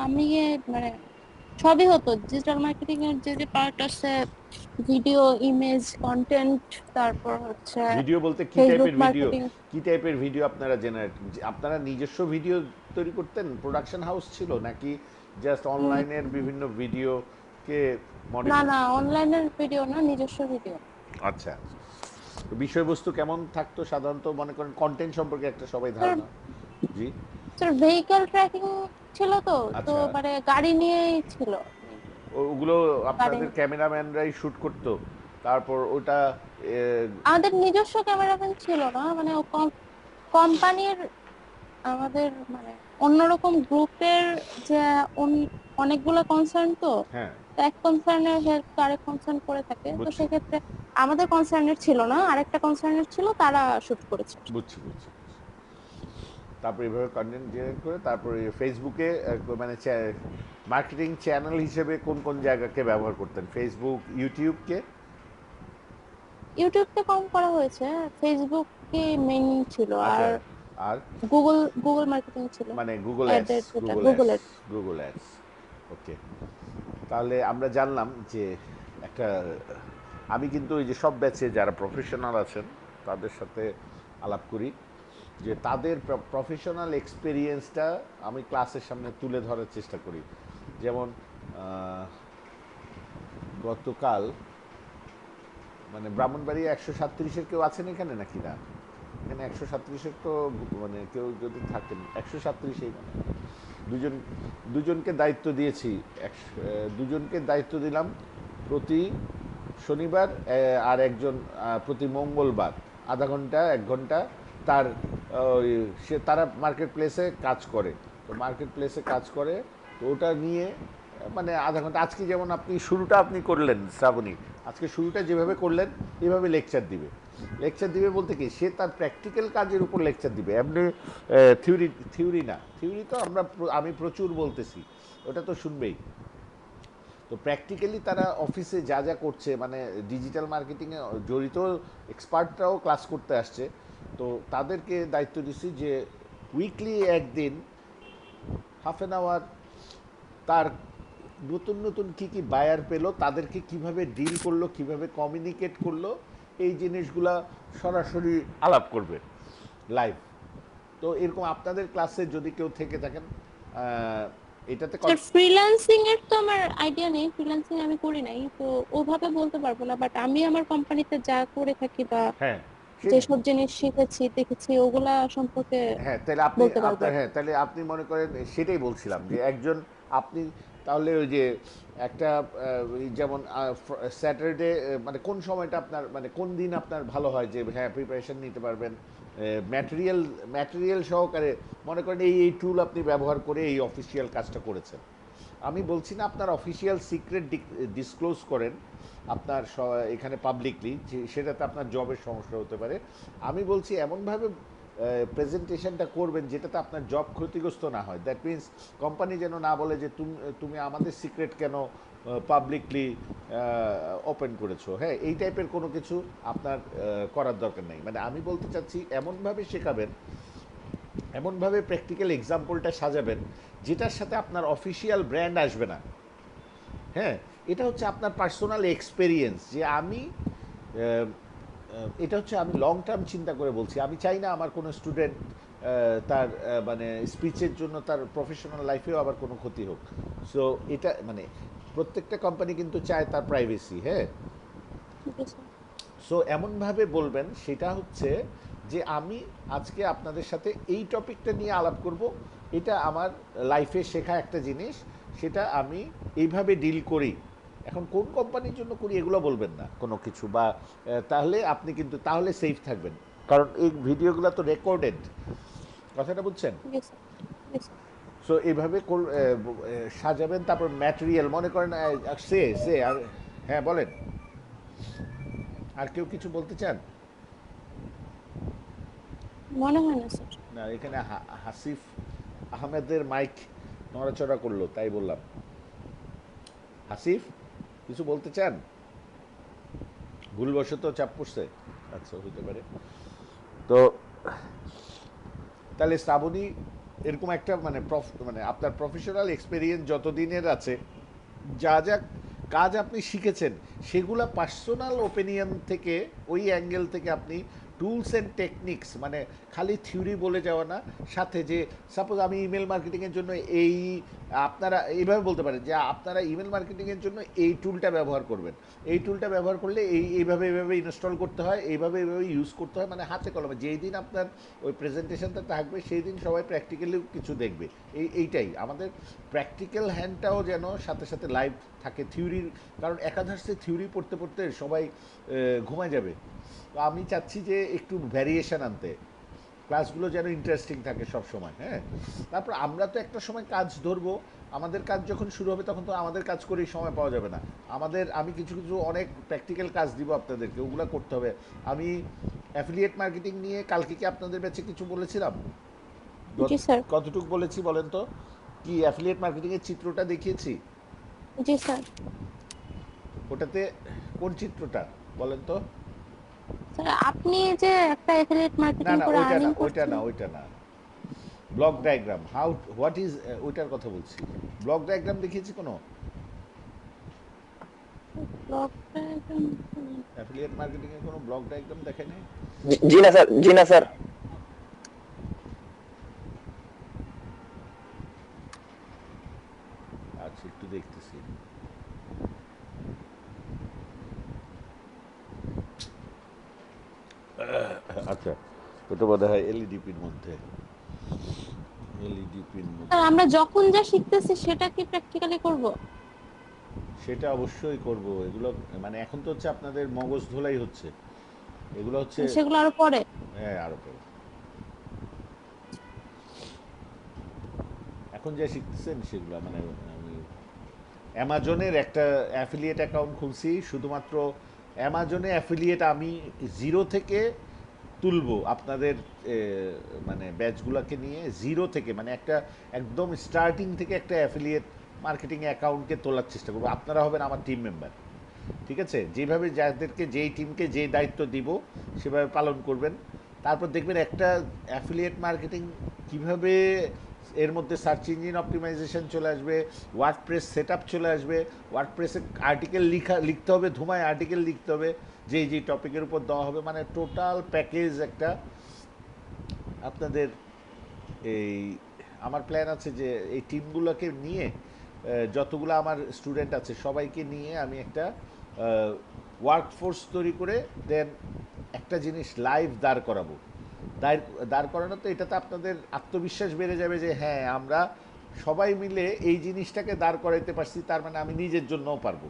আমি মানে সবই হতো, ডিজিটাল মার্কেটিং এর যে যে পার্ট আছে, ভিডিও, ইমেজ, কন্টেন্ট, তারপর হচ্ছে ভিডিও বলতে কি ফেসবুক টাইপের ভিডিও? মার্কেটিং। কি টাইপের ভিডিও আপনারা জেনারেট, আপনারা নিজস্ব ভিডিও তৈরি করতেন, প্রোডাকশন হাউস ছিল, নাকি জাস্ট অনলাইনের বিভিন্ন ভিডিওকে মডেল? না না, অনলাইনের ভিডিও না, নিজস্ব ভিডিও। আচ্ছা, তো বিষয়বস্তু কেমন থাকতো সাধারণত? মনে করেন কন্টেন্ট সম্পর্কে একটা সবাই ধারণা। জি স্যার ভেহিকল ট্র্যাকিং ছিল, তো তো আচ্ছা, মানে গাড়ি নিয়েই ছিল। ওগুলো আপনাদের ক্যামেরাম্যানরাই শুট করতো, তারপর ওটা আমাদের নিজস্ব ক্যামেরাম্যান ছিল না, মানে কোম্পানির, আমাদের মানে অন্যরকম গ্রুপের যে অনেকগুলো কনসার্ন, তো হ্যাঁ, এক কনসার্নের হেল্প আরেক কনসার্ন করে থাকে, তো বুঝছি সেক্ষেত্রে আমাদের কনসার্নের ছিল না, আরেকটা কনসার্নের ছিল, তারা শুট করেছে। বুঝছি বুঝছি। তারপর এইভাবে কন্টেন্ট জেনারেট করে তারপরে ফেসবুকে মানে মার্কেটিং চ্যানেল হিসেবে কোন কোন জায়গাকে ব্যবহার করতেন? ফেসবুক, ইউটিউবকে? ইউটিউবতে কম করা হয়েছে, ফেসবুকে মেইন ছিল, আচ্ছা, আর আর গুগল গুগল মার্কেটিং ছিল, মানে গুগল অ্যাড অ্যাডস, যেটা Google Google ads, Google ads. Okay, তাহলে আমরা জানলাম যে একটা, আমি কিন্তু ওই যে সব ব্যাচে যারা প্রফেশনাল আছেন তাদের সাথে আলাপ করি, যে তাদের প্রফেশনাল এক্সপিরিয়েন্সটা আমি ক্লাসের সামনে তুলে ধরার চেষ্টা করি। যেমন গতকাল মানে ব্রাহ্মণবাড়িয়া 137-এর কেউ আছেন এখানে নাকি? না, এখানে 137-এর তো মানে কেউ যদি থাকেন, 137-এই মানে দুজনকে দায়িত্ব দিয়েছি, দুজনকে দায়িত্ব দিলাম প্রতি শনিবার, আর একজন প্রতি মঙ্গলবার আধা ঘন্টা 1 ঘন্টা তার ওই তারা মার্কেট প্লেসে কাজ করে, তো মার্কেট প্লেসে কাজ করে, তো ওটা নিয়ে মানে আধা ঘন্টা। আজকে যেমন আপনি শুরুটা আপনি করলেন শ্রাবণী, আজকে শুরুটা যেভাবে করলেন এভাবে লেকচার দিবে বলতে কি, সে তার প্র্যাকটিক্যাল কাজের উপর লেকচার দিবে, এমনি থিওরি না। থিওরি তো আমি প্রচুর বলতেছি, ওটা তো শুনবেই। তো প্র্যাকটিক্যালি তারা অফিসে যা যা করছে, মানে ডিজিটাল মার্কেটিংয়ে জড়িত এক্সপার্টরাও ক্লাস করতে আসছে, তো তাদেরকে দায়িত্ব দিচ্ছি যে উইকলি একদিন হাফ অ্যান আওয়ার তার নতুন নতুন কী কী বায়ার পেলো, তাদেরকে কিভাবে ডিল করলো, কিভাবে কমিউনিকেট করলো, এই জিনিসগুলা সরাসরি আলাপ করবে লাইভ। তো এরকম আপনাদের ক্লাসে যদি কেউ থেকে থাকেন, এটাতে ফ্রিল্যান্সিং এর তো আমার আইডিয়া নেই, ফ্রিল্যান্সিং আমি করি নাই, তো ওভাবে বলতে পারবো না, বাট আমি আমার কোম্পানিতে যা করে থাকি বা হ্যাঁ যেসব জিনিস শিখেছি দেখেছি ওগুলা সম্পর্কে হ্যাঁ, তাহলে আপনি বলতে পারবো। আপনার, হ্যাঁ তাহলে আপনি মনে করেন, সেটাই বলছিলাম যে একজন আপনি তাহলে ওই যে একটা যেমন স্যাটারডে মানে কোন সময়টা আপনার, মানে কোন দিন আপনার ভালো হয় যে হ্যাঁ প্রিপারেশন নিতে পারবেন, ম্যাটেরিয়াল সহকারে, মনে করেন এই টুল আপনি ব্যবহার করে এই অফিসিয়াল কাজটা করেছেন। আমি বলছি না আপনার অফিসিয়াল সিক্রেট ডিসক্লোজ করেন আপনার এখানে পাবলিকলি, সেটাতে আপনার জবের সমস্যা হতে পারে। আমি বলছি এমনভাবে প্রেজেন্টেশনটা করবেন যেটাতে আপনার জব ক্ষতিগ্রস্ত না হয়। দ্যাট মিনস কোম্পানি যেন না বলে যে তুমি আমাদের সিক্রেট কেন পাবলিকলি ওপেন করেছো, হ্যাঁ এই টাইপের কোনো কিছু আপনার করার দরকার নেই। মানে আমি বলতে চাচ্ছি এমনভাবে শেখাবেন, এমনভাবে প্র্যাকটিক্যাল এক্সাম্পলটা সাজাবেন যেটার সাথে আপনার অফিসিয়াল ব্র্যান্ড আসবে না। হ্যাঁ, এটা হচ্ছে আপনার পার্সোনাল এক্সপেরিয়েন্স, যে আমি এটা হচ্ছে আমি লং টার্ম চিন্তা করে বলছি। আমি চাই না আমার কোনো স্টুডেন্ট তার মানে স্পিচের জন্য তার প্রফেশনাল লাইফেও আবার কোনো ক্ষতি হোক। সো এটা মানে প্রত্যেকটা কোম্পানি কিন্তু চায় তার প্রাইভেসি। হ্যাঁ, সো এমনভাবে বলবেন সেটা হচ্ছে যে আমি আজকে আপনাদের সাথে এই টপিকটা নিয়ে আলাপ করব, এটা আমার লাইফে শেখা একটা জিনিস, সেটা আমি এইভাবে ডিল করি। এখন কোন কোম্পানির জন্য করি এগুলো বলবেন না কোনো কিছু, বা তাহলে আপনি কিন্তু তাহলে সেফ থাকবেন, কারণ এই ভিডিওগুলো তো রেকর্ডেড, কথাটা বুঝছেন? সো এইভাবে সাজাবেন। তারপর ম্যাটেরিয়াল মনে করেন সে আর হ্যাঁ বলেন, আর কেউ কিছু বলতে চান? মনে হয় না স্যার। না, এখানে হাসিফ আহমেদের মাইক নড়াচড়া করলো তাই বললাম। হাসিফ কিছু বলতে চান? ভুলবশত চাপ পড়ছে, আচ্ছা হইতে পারে। তো তাহলে শ্রাবণী এরকম একটা মানে মানে আপনার প্রফেশনাল এক্সপেরিয়েন্স যতদিনের আছে, যা যা কাজ আপনি শিখেছেন সেগুলো পার্সোনাল ওপিনিয়ন থেকে, ওই অ্যাঙ্গেল থেকে আপনি টুলস অ্যান্ড টেকনিক্স, মানে খালি থিওরি বলে যাওয়া না, সাথে যে সাপোজ আমি ইমেল মার্কেটিংয়ের জন্য এই, আপনারা এইভাবে বলতে পারেন যে আপনারা ইমেল মার্কেটিংয়ের জন্য এই টুলটা ব্যবহার করবেন, এই টুলটা ব্যবহার করলে এইভাবে ইনস্টল করতে হয়, এইভাবে ইউজ করতে হয়, মানে হাতে কলমে। যেই দিন আপনার ওই প্রেজেন্টেশনটা থাকবে সেই দিন সবাই প্র্যাকটিক্যালিও কিছু দেখবে। এইটাই আমাদের প্র্যাকটিক্যাল হ্যান্ডটাও যেন সাথে সাথে লাইভ থাকে। থিওরির কারণ একাধারে থিওরি পড়তে পড়তে সবাই ঘুমায় যাবে। তো আমি চাচ্ছি যে একটু ভ্যারিয়েশন আনতে, ক্লাসগুলো যেন ইন্টারেস্টিং থাকে সব সময়। হ্যাঁ, তারপর আমরা তো একটা সময় কাজ ধরবো, আমাদের কাজ যখন শুরু হবে তখন তো আমাদের কাজ করেই সময় পাওয়া যাবে না। আমি কিছু অনেক প্র্যাকটিক্যাল কাজ দিব আপনাদেরকে, ওগুলো করতে হবে। আমি অ্যাফিলিয়েট মার্কেটিং নিয়ে কালকে কি আপনাদের ব্যাচে কিছু বলেছিলাম? জি স্যার। কতটুকু বলেছি বলেন তো? কি অ্যাফিলিয়েট মার্কেটিং এর চিত্রটা দেখিয়েছি? জি স্যার। ওটাতে কোন চিত্রটা বলেন তো? স্যার আপনি যে একটা এফিলিয়েট না মার্কেটিং না করে ওইটা না আর্নিং ওইটা করছেন। না ওইটা না, block diagram, how what is, ওইটার কথা বলছি। ব্লক ডায়াগ্রাম দেখিয়েছি কোনো? Block diagram. অ্যাফিলিয়েট মার্কেটিং এর কোনো ব্লক ডায়াগ্রাম দেখেন? জি না স্যার, জি না স্যার। আচ্ছা একটু দেখতেছি। আচ্ছা, ওটা বোধ হয় এলইডিপির মধ্যে, এলইডিপির মধ্যে। স্যার আমরা যখন যা শিখতেছি সেটা কি প্র্যাকটিক্যালি করব? সেটা অবশ্যই করব। এগুলো মানে এখন তো হচ্ছে আপনাদের মগজ ধোলাই হচ্ছে, এগুলো হচ্ছে। সেগুলো আরো পরে। হ্যাঁ আরো পরে। এখন যা শিখতেছেন সেগুলো মানে আমি অ্যামাজনের একটা অ্যাফিলিয়েট অ্যাকাউন্ট খুলছি, শুধুমাত্র অ্যামাজনে অ্যাফিলিয়েট আমি জিরো থেকে তুলবো আপনাদের মানে ব্যাচগুলোকে নিয়ে জিরো থেকে, মানে একটা একদম স্টার্টিং থেকে একটা অ্যাফিলিয়েট মার্কেটিং অ্যাকাউন্টকে তোলার চেষ্টা করবো। আপনারা হবেন আমার টিম মেম্বার, ঠিক আছে? যেভাবে যাদেরকে যেই টিমকে যে দায়িত্ব দিব সেভাবে পালন করবেন। তারপর দেখবেন একটা অ্যাফিলিয়েট মার্কেটিং কিভাবে এর মধ্যে সার্চ ইঞ্জিন অপটিমাইজেশন চলে আসবে, ওয়ার্ডপ্রেস সেটআপ চলে আসবে, ওয়ার্ডপ্রেসে আর্টিকেল লিখতে হবে, ধুমায় আর্টিকেল লিখতে হবে যেই যেই টপিকের উপর দেওয়া হবে, মানে টোটাল প্যাকেজ একটা আপনাদের। এই আমার প্ল্যান আছে যে এই টিমগুলোকে নিয়ে যতগুলো আমার স্টুডেন্ট আছে সবাইকে নিয়ে আমি একটা ওয়ার্কফোর্স তৈরি করে দেন একটা জিনিস লাইভ দাঁড় করাবো। দাঁড় করানো তো এটাতে আপনাদের আত্মবিশ্বাস বেড়ে যাবে যে হ্যাঁ আমরা সবাই মিলে এই জিনিসটাকে দাঁড় করাইতে পারছি, তার মানে আমি নিজের জন্যও পারবো।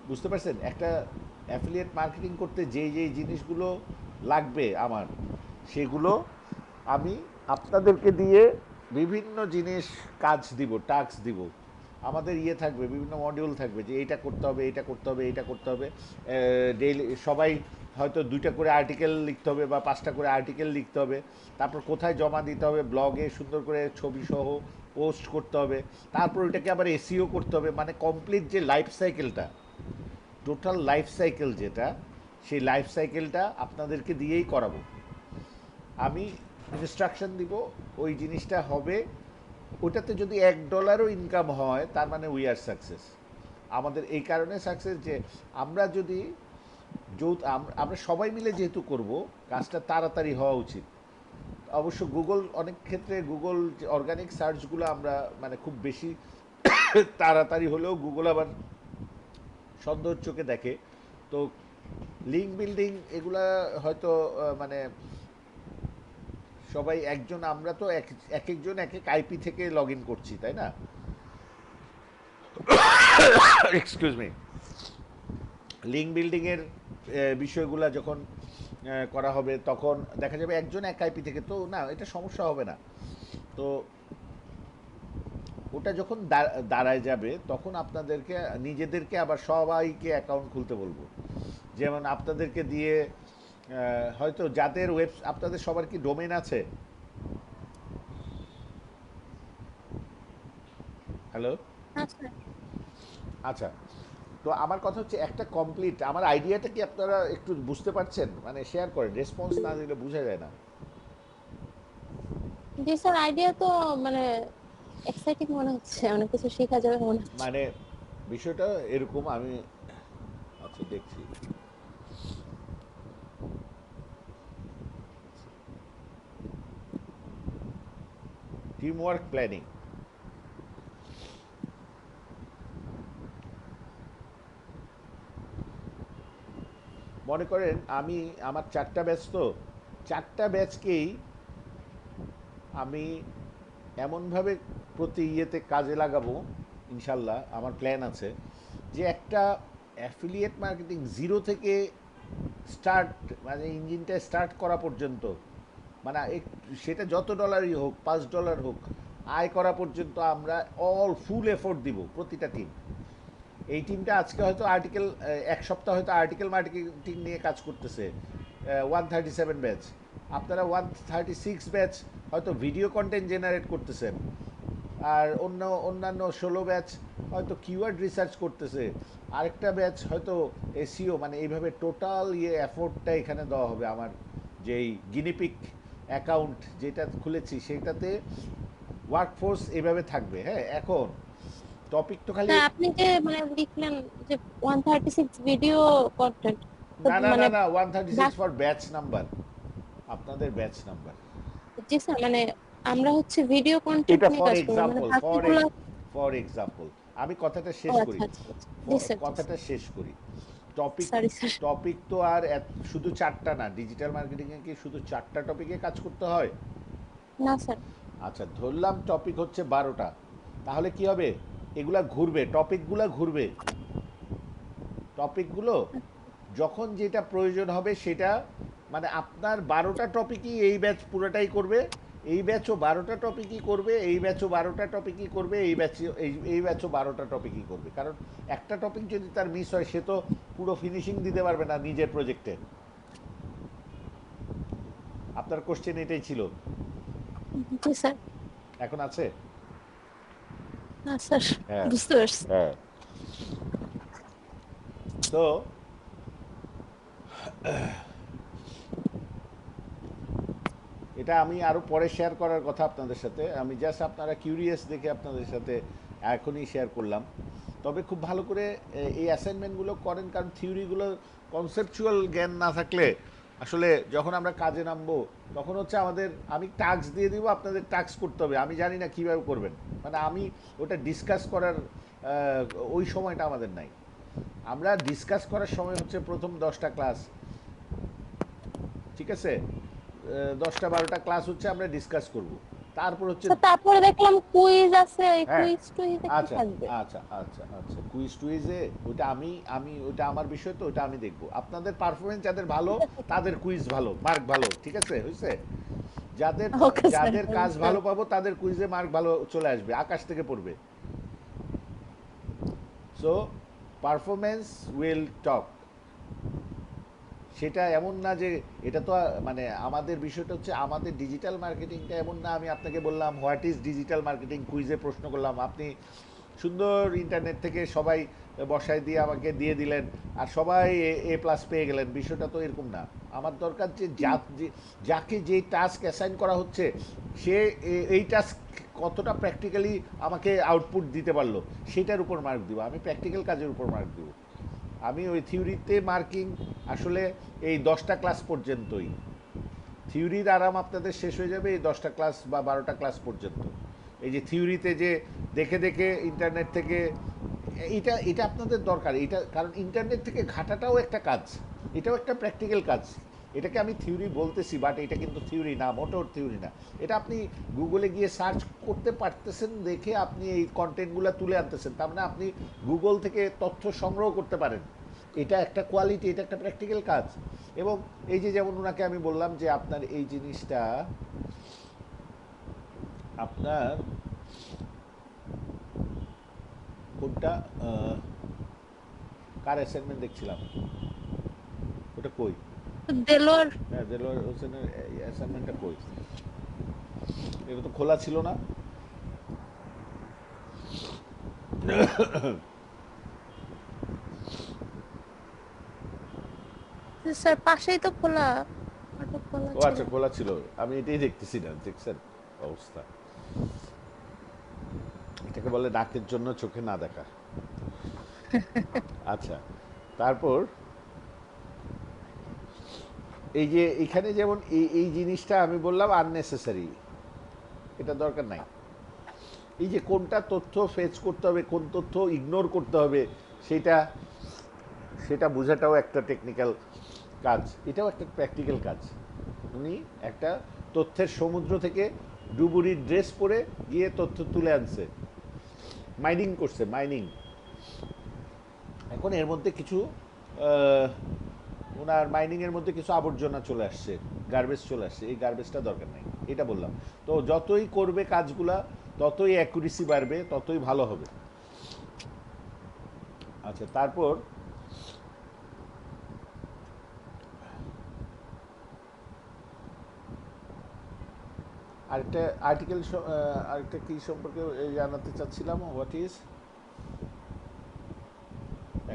বুঝতে পারছেন? একটা অ্যাফিলিয়েট মার্কেটিং করতে যেই যেই জিনিসগুলো লাগবে আমার, সেগুলো আমি আপনাদেরকে দিয়ে বিভিন্ন জিনিস কাজ দিব, টাস্ক দিব। আমাদের ইয়ে থাকবে, বিভিন্ন মডিউল থাকবে যে এইটা করতে হবে, এইটা করতে হবে, এইটা করতে হবে। ডেইলি সবাই হয়তো 2টা করে আর্টিকেল লিখতে হবে বা 5টা করে আর্টিকেল লিখতে হবে। তারপর কোথায় জমা দিতে হবে, ব্লগে সুন্দর করে ছবি সহ পোস্ট করতে হবে। তারপর ওইটাকে আবার এসইও করতে হবে, মানে কমপ্লিট যে লাইফ সাইকেলটা, টোটাল লাইফ সাইকেল যেটা, সেই লাইফ সাইকেলটা আপনাদেরকে দিয়েই করাবো। আমি ইনস্ট্রাকশন দিব, ওই জিনিসটা হবে। ওটাতে যদি $1 ইনকাম হয় তার মানে উই আর সাকসেস। আমাদের এই কারণে সাকসেস যে আমরা যদি আমরা সবাই মিলে যেহেতু করব, কাজটা তাড়াতাড়ি হওয়া উচিত। অবশ্য গুগল অনেক ক্ষেত্রে গুগল যে অর্গানিক সার্চগুলো আমরা মানে খুব বেশি তাড়াতাড়ি হলেও গুগল আবার সন্দেহের চোখে দেখে। তো লিঙ্ক বিল্ডিং এগুলা হয়তো মানে সবাই একজন, আমরা তো এক একজন এক এক আইপি থেকে লগ ইন করছি, তাই না? Excuse me. লিঙ্ক বিল্ডিংয়ের বিষয়গুলো যখন করা হবে তখন দেখা যাবে একজন এক আইপি থেকে, তো না এটা সমস্যা হবে না। তো ওটা যখন দাঁড়ায় যাবে তখন আপনাদেরকে নিজেদেরকে আবার সবাইকে অ্যাকাউন্ট খুলতে বলবো। যেমন আপনাদেরকে দিয়ে হয়তো যাদের আপনাদের সবার কি ডোমেন আছে? হ্যালো? আচ্ছা। আচ্ছা, তো আমার কথা হচ্ছে একটা কমপ্লিট, আমার আইডিয়াটা কি আপনারা একটু বুঝতে পারছেন? মানে শেয়ার করেন, রেসপন্স না দিলে বোঝা যায় না। জি স্যার, আইডিয়া তো মানে এক্সাইটিং মনে হচ্ছে, অনেক কিছু শেখা যাবে মনে হচ্ছে। মানে বিষয়টা এরকম, আমি আচ্ছা দেখছি। টিম ওয়ার্ক প্ল্যানিং, মনে করেন আমি আমার 4টা ব্যাচ, তো 4টা ব্যাচকেই আমি এমনভাবে প্রতি ইয়েতে কাজে লাগাবো ইনশাল্লাহ। আমার প্ল্যান আছে যে একটা অ্যাফিলিয়েট মার্কেটিং জিরো থেকে স্টার্ট, মানে ইঞ্জিনটা স্টার্ট করা পর্যন্ত, মানে সেটা যত ডলারই হোক, $5 হোক, আয় করা পর্যন্ত আমরা অল ফুল এফোর্ট দিব প্রতিটা টিম। এই টিমটা আজকে হয়তো আর্টিকেল, এক সপ্তাহ হয়তো আর্টিকেল মার্কেটিং নিয়ে কাজ করতেছে, 137 ব্যাচ। আপনারা 136 ব্যাচ হয়তো ভিডিও কন্টেন্ট জেনারেট করতেছেন, আর অন্যান্য 16 ব্যাচ হয়তো কিওয়ার্ড রিসার্চ করতেছে, আরেকটা ব্যাচ হয়তো এসইও, মানে এইভাবে টোটাল এফোর্টটা এখানে দেওয়া হবে। আমার যেই গিনিপিক অ্যাকাউন্ট যেটা খুলেছি সেটাতে ওয়ার্কফোর্স এভাবে থাকবে। হ্যাঁ, এখন টপিক তো খালি স্যার আপনি যে মানে লিখলেন যে 136 ভিডিও কন্টেন্ট, না না মানে না না 136 ফর ব্যাচ নাম্বার, আপনাদের ব্যাচ নাম্বার। জি স্যার, মানে আমরা হচ্ছে ভিডিও কন্টেন্ট এটা নিয়ে ফর কাজ করব, মানে এক্সাম্পল, বাকিগুলো। ফর এক্সাম্পল আমি কথাটা ও শেষ করি, আচ্ছা আচ্ছা আচ্ছা। জি স্যার, কথাটা শেষ করি। Topic sorry sir. টপিক তো আর শুধু 4টা না, ডিজিটাল মার্কেটিংয়ে কি শুধু 4টা টপিকে কাজ করতে হয়? না স্যার। আচ্ছা, ধরলাম টপিক হচ্ছে 12টা, তাহলে কি হবে? এগুলা ঘুরবে, টপিকগুলা ঘুরবে, টপিকগুলো যখন যেটা প্রয়োজন হবে সেটা, মানে আপনার 12টা টপিকই এই ব্যাচ পুরোটাই করবে, এই ব্যাচও 12টা টপিকই করবে, এই ব্যাচও 12টা টপিকই করবে, এই ব্যাচও 12টা টপিকই করবে। কারণ একটা টপিক যদি তার মিস হয় সে তো পুরো ফিনিশিং দিতে পারবে না নিজের প্রজেক্টে। আপনার কোশ্চেন এটাই ছিল, জি স্যার। এখন আছে? না স্যার, হ্যাঁ বুঝতে পারছি। হ্যাঁ। তো এটা আমি আরও পরে শেয়ার করার কথা আপনাদের সাথে, আমি জাস্ট আপনারা কিউরিয়াস দেখে আপনাদের সাথে এখনই শেয়ার করলাম। তবে খুব ভালো করে এই অ্যাসাইনমেন্টগুলো করেন, কারণ থিওরিগুলো কনসেপচুয়াল জ্ঞান না থাকলে আসলে যখন আমরা কাজে নামবো তখন হচ্ছে আমাদের, আমি টাস্ক দিয়ে দিব, আপনাদের টাস্ক করতে হবে, আমি জানি না কীভাবে করবেন, মানে আমি ওটা ডিসকাস করার ওই সময়টা আমাদের নাই। আমরা ডিসকাস করার সময় হচ্ছে প্রথম 10টা ক্লাস, ঠিক আছে, 10টা 12টা ক্লাস হচ্ছে আমরা ডিসকাস করব, তারপর হচ্ছে স্যার তারপরে দেখলাম কুইজ আছে, এই হ্যাঁ কুইজ টুইজে কি আচ্ছা থাকবে? আচ্ছা আচ্ছা আচ্ছা কুইজ টুইজে ওটা আমি ওটা আমার বিষয়, তো ওটা আমি দেখব। আপনাদের পারফরমেন্স যাদের ভালো তাদের কুইজ ভালো, মার্ক ভালো, ঠিক আছে, হয়েছে? যাদের Okay, sir. যাদের কাজ ভালো পাবো তাদের কুইজে মার্ক ভালো চলে আসবে, আকাশ থেকে পড়বে। So performance will talk. সেটা এমন না যে এটা তো মানে আমাদের বিষয়টা হচ্ছে আমাদের ডিজিটাল মার্কেটিংটা এমন না আমি আপনাকে বললাম হোয়াট ইজ ডিজিটাল মার্কেটিং, কুইজে প্রশ্ন করলাম, আপনি সুন্দর ইন্টারনেট থেকে সবাই বসায় দিয়ে আমাকে দিয়ে দিলেন আর সবাই A+ পেয়ে গেলেন, বিষয়টা তো এরকম না। আমার দরকার যে যাকে যে টাস্ক অ্যাসাইন করা হচ্ছে সে এই টাস্ক কতটা প্র্যাকটিক্যালি আমাকে আউটপুট দিতে পারলো সেটার উপর মার্ক দিব, আমি প্র্যাকটিক্যাল কাজের উপর মার্ক দিব। আমি ওই থিওরিতে মার্কিং আসলে এই 10টা ক্লাস পর্যন্তই, থিওরির আরাম আপনাদের শেষ হয়ে যাবে এই 10টা ক্লাস বা 12টা ক্লাস পর্যন্ত। এই যে থিওরিতে যে দেখে দেখে ইন্টারনেট থেকে, এটা এটা আপনাদের দরকার, এটা কারণ ইন্টারনেট থেকে ঘাটাটাও একটা কাজ, এটাও একটা প্র্যাকটিক্যাল কাজ। এটাকে আমি থিওরি বলতেছি, বাট এটা কিন্তু থিওরি না, মোটেও থিওরি না। এটা আপনি গুগলে গিয়ে সার্চ করতে পারতেছেন দেখে আপনি এই কন্টেন্টগুলো তুলে আনতেছেন, তার মানে আপনি গুগল থেকে তথ্য সংগ্রহ করতে পারেন, এটা একটা কোয়ালিটি, এটা একটা প্র্যাকটিক্যাল কাজ। এবং এই যে যেমন ওনাকে আমি বললাম যে আপনার এই জিনিসটা আপনার কোনটা কার অ্যাসাইনমেন্ট দেখছিলাম, ওটা কই? দেলোয়ার। হ্যাঁ, দেলোয়ার হোসেনের অ্যাসাইনমেন্টটা কই? এটা তো খোলা ছিল না। স্যার পাশেই তো খোলা, ওটা খোলা ও ছিল। আচ্ছা, খোলা ছিল, আমি এটাই দেখতেছি না, দেখছেন অবস্থা। এটাকে বলে নাকের জন্য চোখে না দেখা। আচ্ছা, তারপর এই যে এখানে যেমন এই জিনিসটা আমি বললাম আননেসেসারি, এটা দরকার নাই। এই যে কোনটা তথ্য ফেচ করতে হবে, কোন তথ্য ইগনোর করতে হবে, সেটা বোঝাটাও একটা টেকনিক্যাল কাজ, এটাও একটা প্র্যাকটিক্যাল কাজ। উনি একটা তথ্যের সমুদ্র থেকে ডুবুরির ড্রেস পরে গিয়ে তথ্য তুলে আনছে, মাইনিং করছে, মাইনিং। এখন এর মধ্যে কিছু ওনার মাইনিংয়ের মধ্যে কিছু আবর্জনা চলে আসছে, গার্বেজ চলে আসছে, এই গার্বেজটা দরকার নেই, এটা বললাম। তো যতই করবে কাজগুলা ততই অ্যাকুরেসি বাড়বে, ততই ভালো হবে। আচ্ছা, তারপর আরেকটা আর্টিকেল, আরেকটা কি সম্পর্কে জানাতে চাচ্ছিলাম, হোয়াট ইজ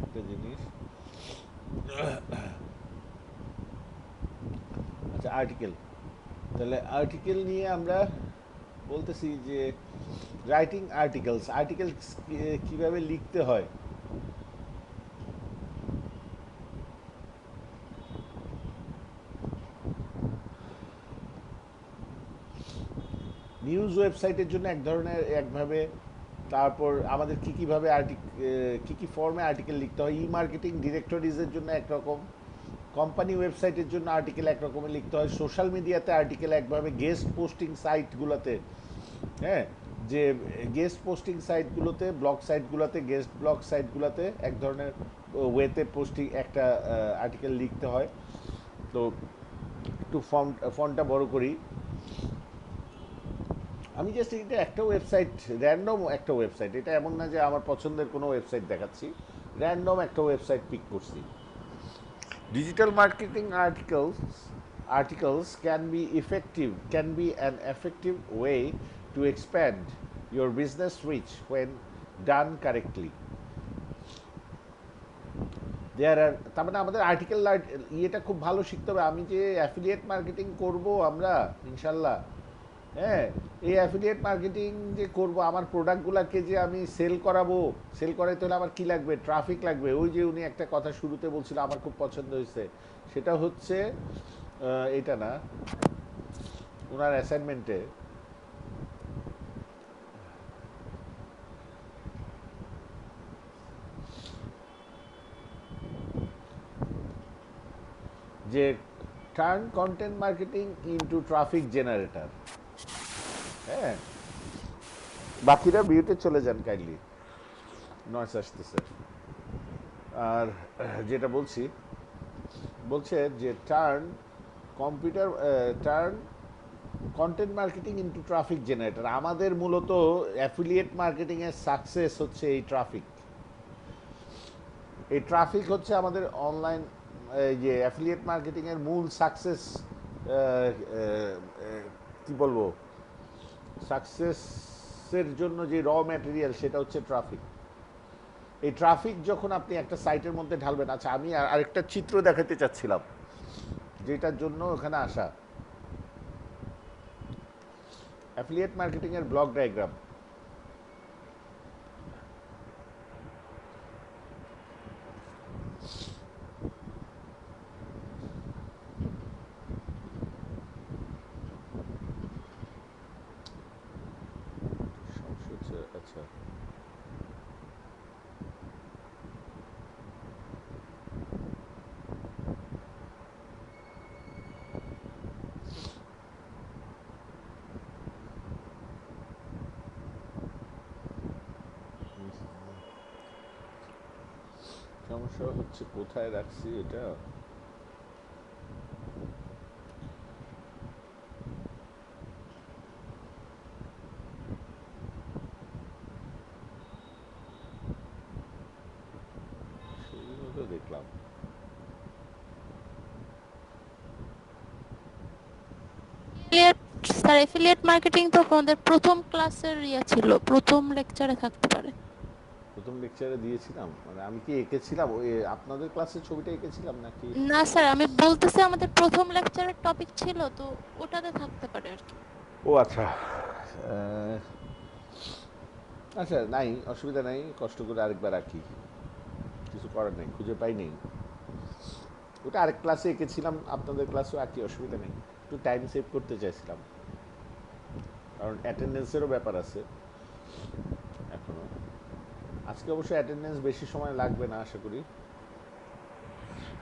একটা জিনিস, আচ্ছা আর্টিকেল, তাহলে আর্টিকেল নিয়ে আমরা বলতেছি যে রাইটিং আর্টিকেলস, আর্টিকেলস কীভাবে লিখতে হয়। নিউজ ওয়েবসাইটের জন্য এক ধরনের একভাবে, তারপর আমাদের কী কীভাবে কী কী ফর্মে আর্টিকেল লিখতে হয়, ই মার্কেটিং ডিরেক্টরিজের জন্য একরকম, কোম্পানি ওয়েবসাইটের জন্য আর্টিকেল একরকমের লিখতে হয়, সোশ্যাল মিডিয়াতে আর্টিকেল একভাবে, গেস্ট পোস্টিং সাইটগুলোতে, হ্যাঁ, যে গেস্ট পোস্টিং সাইটগুলোতে, ব্লগ সাইটগুলোতে, গেস্ট ব্লগ সাইটগুলোতে এক ধরনের ওয়েতে পোস্টিং একটা আর্টিকেল লিখতে হয়। তো একটু ফন্টটা বড় করি, আমি জাস্ট এটা একটা ওয়েবসাইট, র্যান্ডম একটা ওয়েবসাইট, এটা এমন না যে আমার পছন্দের কোনো ওয়েবসাইট দেখাচ্ছি, র্যান্ডম একটা ওয়েবসাইট পিক করছি। Digital marketing articles can be an effective way to expand your business reach when done correctly. তার মানে আমাদের আর্টিকেল ইয়েটা খুব ভালো শিখতে হবে। আমি যে অ্যাফিলিয়েট মার্কেটিং করব আমরা ইনশাল্লাহ, হ্যাঁ, এই অ্যাফিলিয়েট মার্কেটিং যে করব, আমার প্রোডাক্টগুলোকে যে আমি সেল করাবো, সেল করাইতে হলে আমার কী লাগবে, ট্রাফিক লাগবে। ওই যে উনি একটা কথা শুরুতে বলছিল আমার খুব পছন্দ হয়েছে, সেটা হচ্ছে এটা না, ওনার অ্যাসাইনমেন্টে যে turn content marketing into traffic generator. হ্যাঁ, বাকিরা মিউটে চলে যান কাইন্ডলি, নয়েস আসতেছে। আর যেটা বলছে যে turn content marketing into traffic generator. আমাদের মূলত অ্যাফিলিয়েট মার্কেটিংয়ের সাকসেস হচ্ছে এই ট্রাফিক। এই ট্রাফিক হচ্ছে আমাদের অনলাইন যে অ্যাফিলিয়েট মার্কেটিংয়ের মূল সাকসেস, কি বলবো, সাকসেসের জন্য যে র ম্যাটেরিয়াল সেটা হচ্ছে ট্রাফিক। এই ট্রাফিক যখন আপনি একটা সাইটের মধ্যে ঢালবেন, আচ্ছা আমি আরেকটা চিত্র দেখাতে চাচ্ছিলাম যেটার জন্য ওখানে আসা, অ্যাফিলিয়েট মার্কেটিংয়ের ব্লক ডায়াগ্রাম। আচ্ছা, সমস্যা হচ্ছে কোথায় রাখছি এটা। সেগুলো তো দেখলাম। স্যার এফিলিয়েট মার্কেটিং তো আমাদের প্রথম ক্লাসের ছিল, প্রথম লেকচারে থাকতে পারে। প্রথম লেকচারে দিয়েছিলাম, মানে আমি কি এঁকেছিলাম ওই আপনাদের ক্লাসের ছবিটা এঁকেছিলাম নাকি? না স্যার, আমি বলতেছি আমাদের প্রথম লেকচারের টপিক ছিল তো, ওটাতে থাকতে পারে আর কি। ও আচ্ছা, আচ্ছা নাই, অসুবিধা নাই, কষ্ট করে আরেকবার আঁকি, কিছু করার নেই, খুঁজে পাই নেই। ওটা আরেক ক্লাসে এঁকেছিলাম, আপনাদের ক্লাসেও আঁকি, অসুবিধা নেই, একটু টাইম সেভ করতে চাইছিলাম, কারণ অ্যাটেন্ডেন্সেরও ব্যাপার আছে এখনও। আজকে অবশ্য অ্যাটেন্ডেন্স বেশি সময় লাগবে না আশা করি,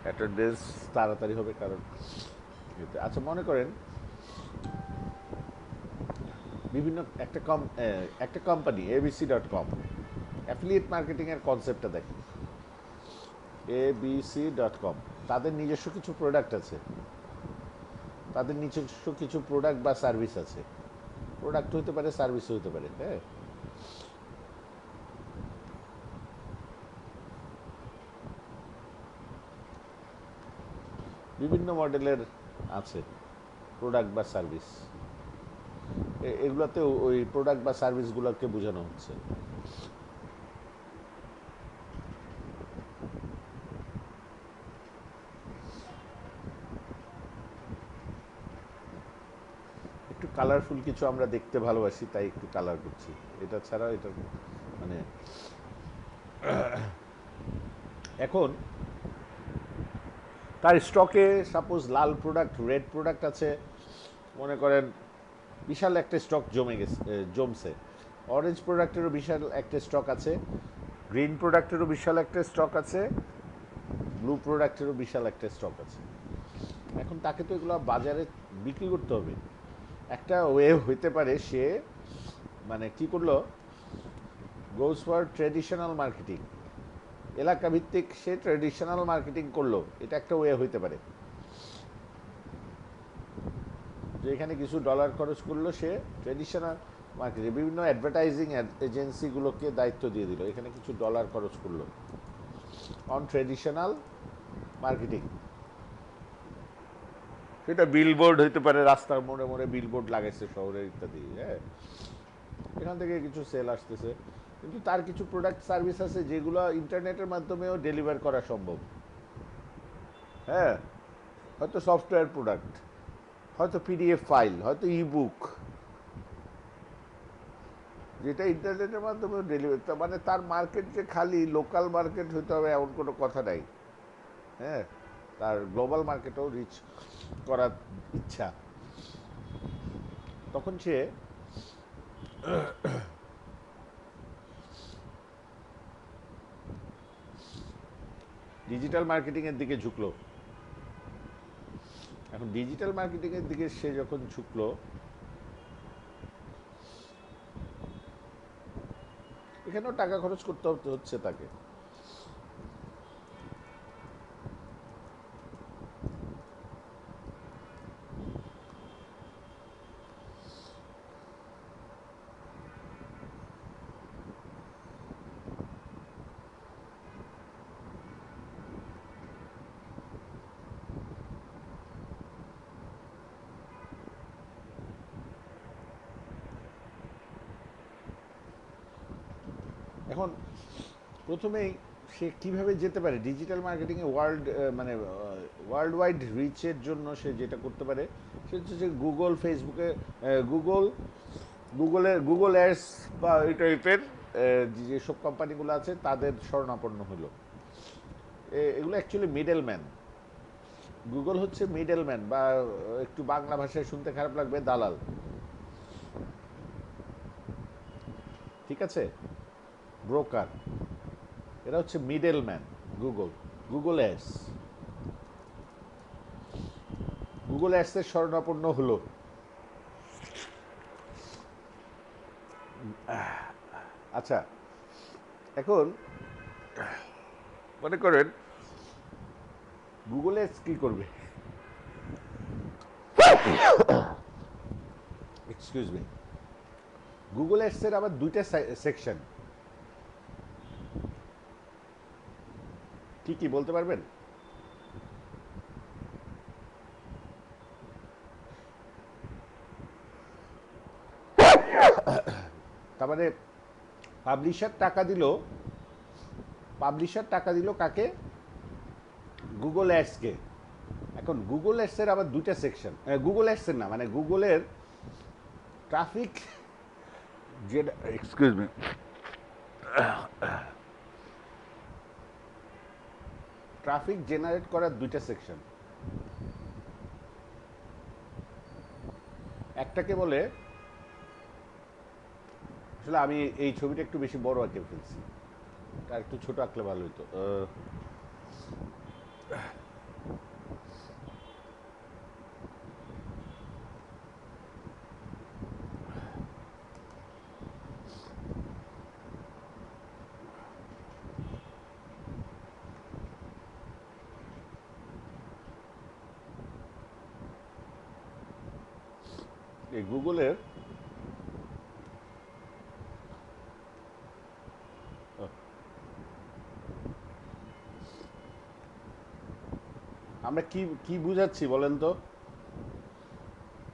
অ্যাটেন্ডেন্স তাড়াতাড়ি হবে, কারণ আচ্ছা মনে করেন বিভিন্ন একটা কোম্পানি abc.com, অ্যাফিলিয়েট মার্কেটিংয়ের কনসেপ্টটা দেখেন। abc.com, তাদের নিজস্ব কিছু প্রোডাক্ট আছে, তাদের নিজস্ব কিছু প্রোডাক্ট বা সার্ভিস আছে, প্রোডাক্ট হতে পারে, সার্ভিস হতে পারে, হ্যাঁ। বিভিন্ন মডেলের আছে প্রোডাক্ট বা সার্ভিস। এগুলোতে ওই প্রোডাক্ট বা সার্ভিসগুলোকে বোঝানো হচ্ছে। একটু কালারফুল কিছু আমরা দেখতে ভালোবাসি, তাই একটু কালার করছি। এটা ছাড়া এটা মানে এখন তার স্টকে সাপোজ লাল প্রোডাক্ট, রেড প্রোডাক্ট আছে, মনে করেন বিশাল একটা স্টক জমছে। অরেঞ্জ প্রোডাক্টেরও বিশাল একটা স্টক আছে, গ্রিন প্রোডাক্টেরও বিশাল একটা স্টক আছে, ব্লু প্রোডাক্টেরও বিশাল একটা স্টক আছে। এখন তাকে তো এগুলো বাজারে বিক্রি করতে হবে। একটা ওয়ে হইতে পারে সে মানে কি করলো, গোজ ফর ট্রেডিশনাল মার্কেটিং, এলাকা ভিত্তিক সে ট্রেডিশনাল মার্কেটিং করলো, এটা একটা ওয়ে হইতে পারে। যে এখানে কিছু ডলার খরচ করলো সে ট্রেডিশনাল মার্কেটিং, বিভিন্ন অ্যাডভার্টাইজিং এজেন্সিগুলোকে দায়িত্ব দিয়ে দিল, এখানে কিছু ডলার খরচ করলো অন ট্রেডিশনাল মার্কেটিং। সেটা বিলবোর্ড হইতে পারে, রাস্তার মোড়ে মোড়ে বিলবোর্ড লাগাইছে শহরে ইত্যাদি। হ্যাঁ, এখান থেকে কিছু সেল আসতেছে, কিন্তু তার কিছু প্রোডাক্ট সার্ভিস আছে যেগুলো ইন্টারনেটের মাধ্যমেও ডেলিভার করা সম্ভব। হ্যাঁ, হয়তো সফটওয়্যার প্রোডাক্ট, হয়তো পিডিএফ ফাইল, হয়তো ইবুক, যেটা ইন্টারনেটের মাধ্যমে ডেলিভারি। মানে তার মার্কেট যে খালি লোকাল মার্কেট হইতে হবে এমন কোনো কথা নাই। হ্যাঁ, তার গ্লোবাল মার্কেটেও রিচ করার ইচ্ছা। তখন সে ডিজিটাল মার্কেটিংয়ের দিকে ঝুঁকলো। এখন ডিজিটাল মার্কেটিংয়ের দিকে সে যখন ঝুঁকলো, এখানেও টাকা খরচ করতে হচ্ছে তাকে। এখন প্রথমেই সে কিভাবে যেতে পারে ডিজিটাল মার্কেটিংয়ে, মানে ওয়ার্ল্ড ওয়াইড রিচের জন্য সে যেটা করতে পারে সে হচ্ছে যে গুগল, ফেসবুকে, গুগল অ্যাডস বা এই টাইপের যেসব কোম্পানিগুলো আছে তাদের শরণাপন্ন হলো। এগুলো অ্যাকচুয়ালি মিডল ম্যান। গুগল হচ্ছে মিডল ম্যান, বা একটু বাংলা ভাষায় শুনতে খারাপ লাগবে, দালাল। ঠিক আছে, ব্রোকার, এরা হচ্ছে মিডল ম্যান। গুগল অ্যাডসের শরণাপন্ন হলো। আচ্ছা, এখন মনে করেন গুগল অ্যাডস কি করবে? এক্সকিউজ মি, গুগল অ্যাডসের আবার দুইটা সেকশন, কি কি বলতে পারবেন? তার মানে পাবলিশার টাকা দিল কাকে? গুগল অ্যাডসকে। এখন গুগল অ্যাডসের আবার দুইটা সেকশন, গুগল অ্যাডসের না, মানে গুগলের ট্রাফিক, যেটা এক্সকিউজ মি, ট্রাফিক জেনারেট করার দুইটা সেকশন। একটাকে বলে, আসলে আমি এই ছবিটা একটু বেশি বড় আঁকে ফেলছি, আর একটু ছোট আঁকলে ভালো হতো। এই গুগলের আমরা কি কি বুঝাচ্ছি বলেন তো?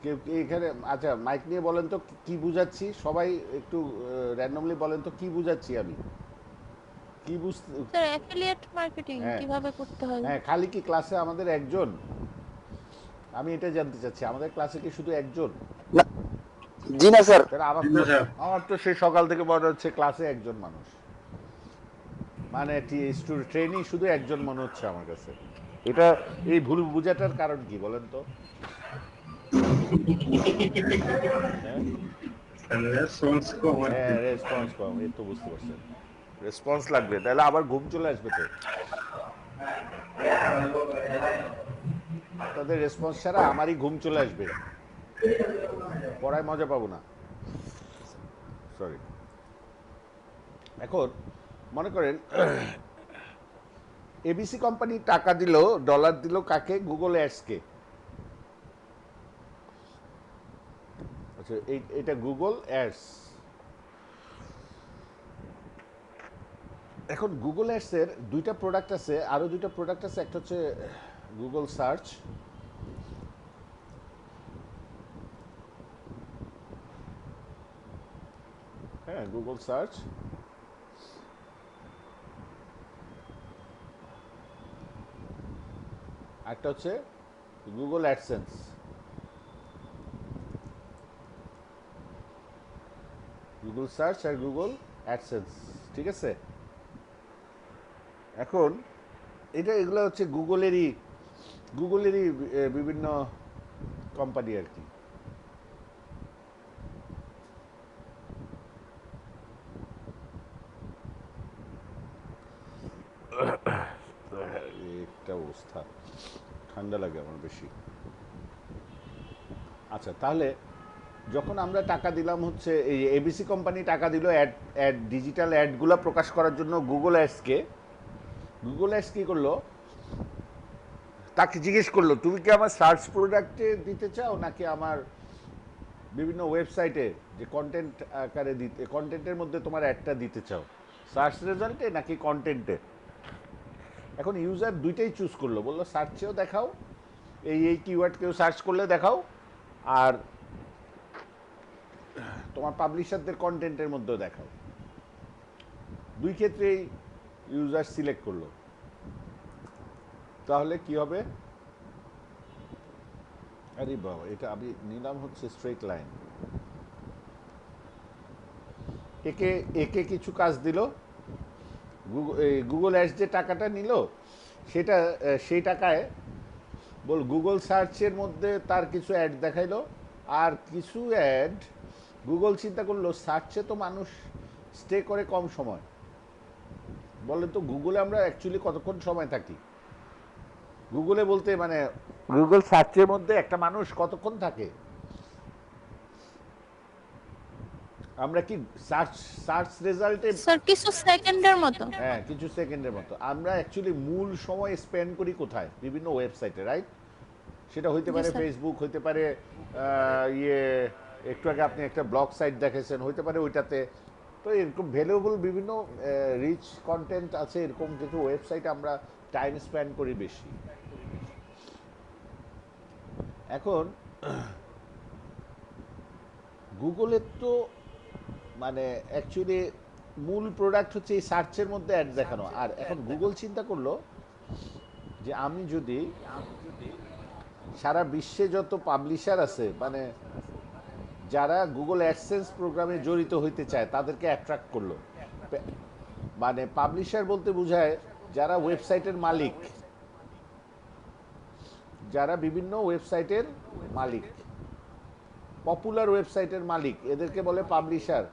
কেউ এখানে আচ্ছা মাইক নিয়ে বলেন তো কি বুঝাচ্ছি, সবাই একটু র্যান্ডমলি বলেন তো কি বুঝাচ্ছি আমি, কি বুঝতে। স্যার অ্যাফিলিয়েট মার্কেটিং হ্যাঁ কিভাবে করতে হয়? হ্যাঁ, খালি কি ক্লাসে আমাদের একজন? আমি এটা জানতে চাচ্ছি, আমাদের ক্লাসে কি শুধু একজন? না, জি না স্যার। তাহলে আমার তো সেই সকাল থেকে মনে হচ্ছে ক্লাসে একজন মানুষ, মানে ট্রেনিং শুধু একজন মনে হচ্ছে আমার কাছে। এটা এই ভুল বুঝাটার কারণ কি বলেন তো? হ্যাঁ রেসপন্স কম, এই তো বুঝতে পারছেন, রেসপন্স লাগবে, তাহলে আবার ঘুম চলে আসবে তো। তাদের রেসপন্স ছাড়া আমারই ঘুম চলে আসবে, পড়ায় মজা পাবো না। সরি। এখন মনে করেন এবিসি কোম্পানি টাকা দিল, ডলার দিল কাকে? গুগল অ্যাডসকে। আচ্ছা এটা গুগল অ্যাডস। এখন গুগল অ্যাডসের দুইটা প্রোডাক্ট আছে, আরো দুইটা প্রোডাক্ট আছে। একটা হচ্ছে গুগল সার্চ, হ্যাঁ গুগল সার্চ, একটা হচ্ছে গুগল অ্যাডসেন্স। গুগল সার্চ আর গুগল অ্যাডসেন্স, ঠিক আছে? এখন এগুলো হচ্ছে গুগলেরই বিভিন্ন কোম্পানি আর কি। একটা অবস্থা, ঠান্ডা লাগে আমার বেশি। আচ্ছা তাহলে যখন আমরা টাকা দিলাম হচ্ছে এই এবিসি কোম্পানি টাকা দিল ডিজিটাল অ্যাডগুলো প্রকাশ করার জন্য গুগল অ্যাডসকে। গুগল অ্যাডস কী করলো? তাকে জিজ্ঞেস করলো তুমি কি আমার সার্চ প্রোডাক্টে দিতে চাও নাকি আমার বিভিন্ন ওয়েবসাইটে যে কন্টেন্ট আকারে দিতে, কন্টেন্টের মধ্যে তোমার অ্যাডটা দিতে চাও, সার্চ রেজাল্টে নাকি কন্টেন্টে? এখন ইউজার দুইটাই চুজ করলো, বললো সার্চেও দেখাও, এই কিওয়ার্ড কেউ সার্চ করলে দেখাও, আর তোমার পাবলিশারদের কন্টেন্টের মধ্যেও দেখাও। দুই ক্ষেত্রেই ইউজার সিলেক্ট করলো। তাহলে কি হবে? আরে বাবা, এটা আমি নিলাম হচ্ছে স্ট্রেট লাইন। একে কিছু কাজ দিল, গুগল অ্যাডস যে টাকাটা নিল সেটা সেই টাকায় গুগল সার্চের মধ্যে তার কিছু অ্যাড দেখাইলো, আর কিছু অ্যাড গুগল চিন্তা করলো সার্চে তো মানুষ স্টে করে কম সময়। বলেন তো গুগলে আমরা অ্যাকচুয়ালি কতক্ষণ সময় থাকি? গুগলে বলতে মানে গুগল সার্চের মধ্যে একটা মানুষ কতক্ষণ থাকে? আমরা কি সার্চ রেজাল্টে স্যার কিছু সেকেন্ডের মতো। হ্যাঁ কিছু সেকেন্ডের মতো। আমরা অ্যাকচুয়ালি মূল সময় স্পেন্ড করি কোথায়? বিভিন্ন ওয়েবসাইটে, রাইট? সেটা হইতে পারে ফেসবুক, হইতে পারে একটু আগে আপনি একটা ব্লগ সাইট দেখেছেন, হইতে পারে ওইটাতে। তো এরকম ভ্যালুয়েবল বিভিন্ন রিচ কন্টেন্ট আছে, এরকম কিছু ওয়েবসাইট আমরা টাইম স্পেন্ড করি বেশি। এখন গুগলের তো মানে অ্যাকচুয়ালি মূল প্রোডাক্ট হচ্ছে এই সার্চের মধ্যে অ্যাড দেখানো। আর এখন গুগল চিন্তা করলো যে আমি যদি সারা বিশ্বে যত পাবলিশার আছে, মানে যারা গুগল অ্যাডসেন্স প্রোগ্রামে জড়িত হইতে চায় তাদেরকে অ্যাট্রাক্ট করলো। মানে পাবলিশার বলতে বোঝায় যারা ওয়েবসাইটের মালিক, যারা বিভিন্ন ওয়েবসাইটের মালিক, পপুলার ওয়েবসাইটের মালিক, এদেরকে বলে পাবলিশার।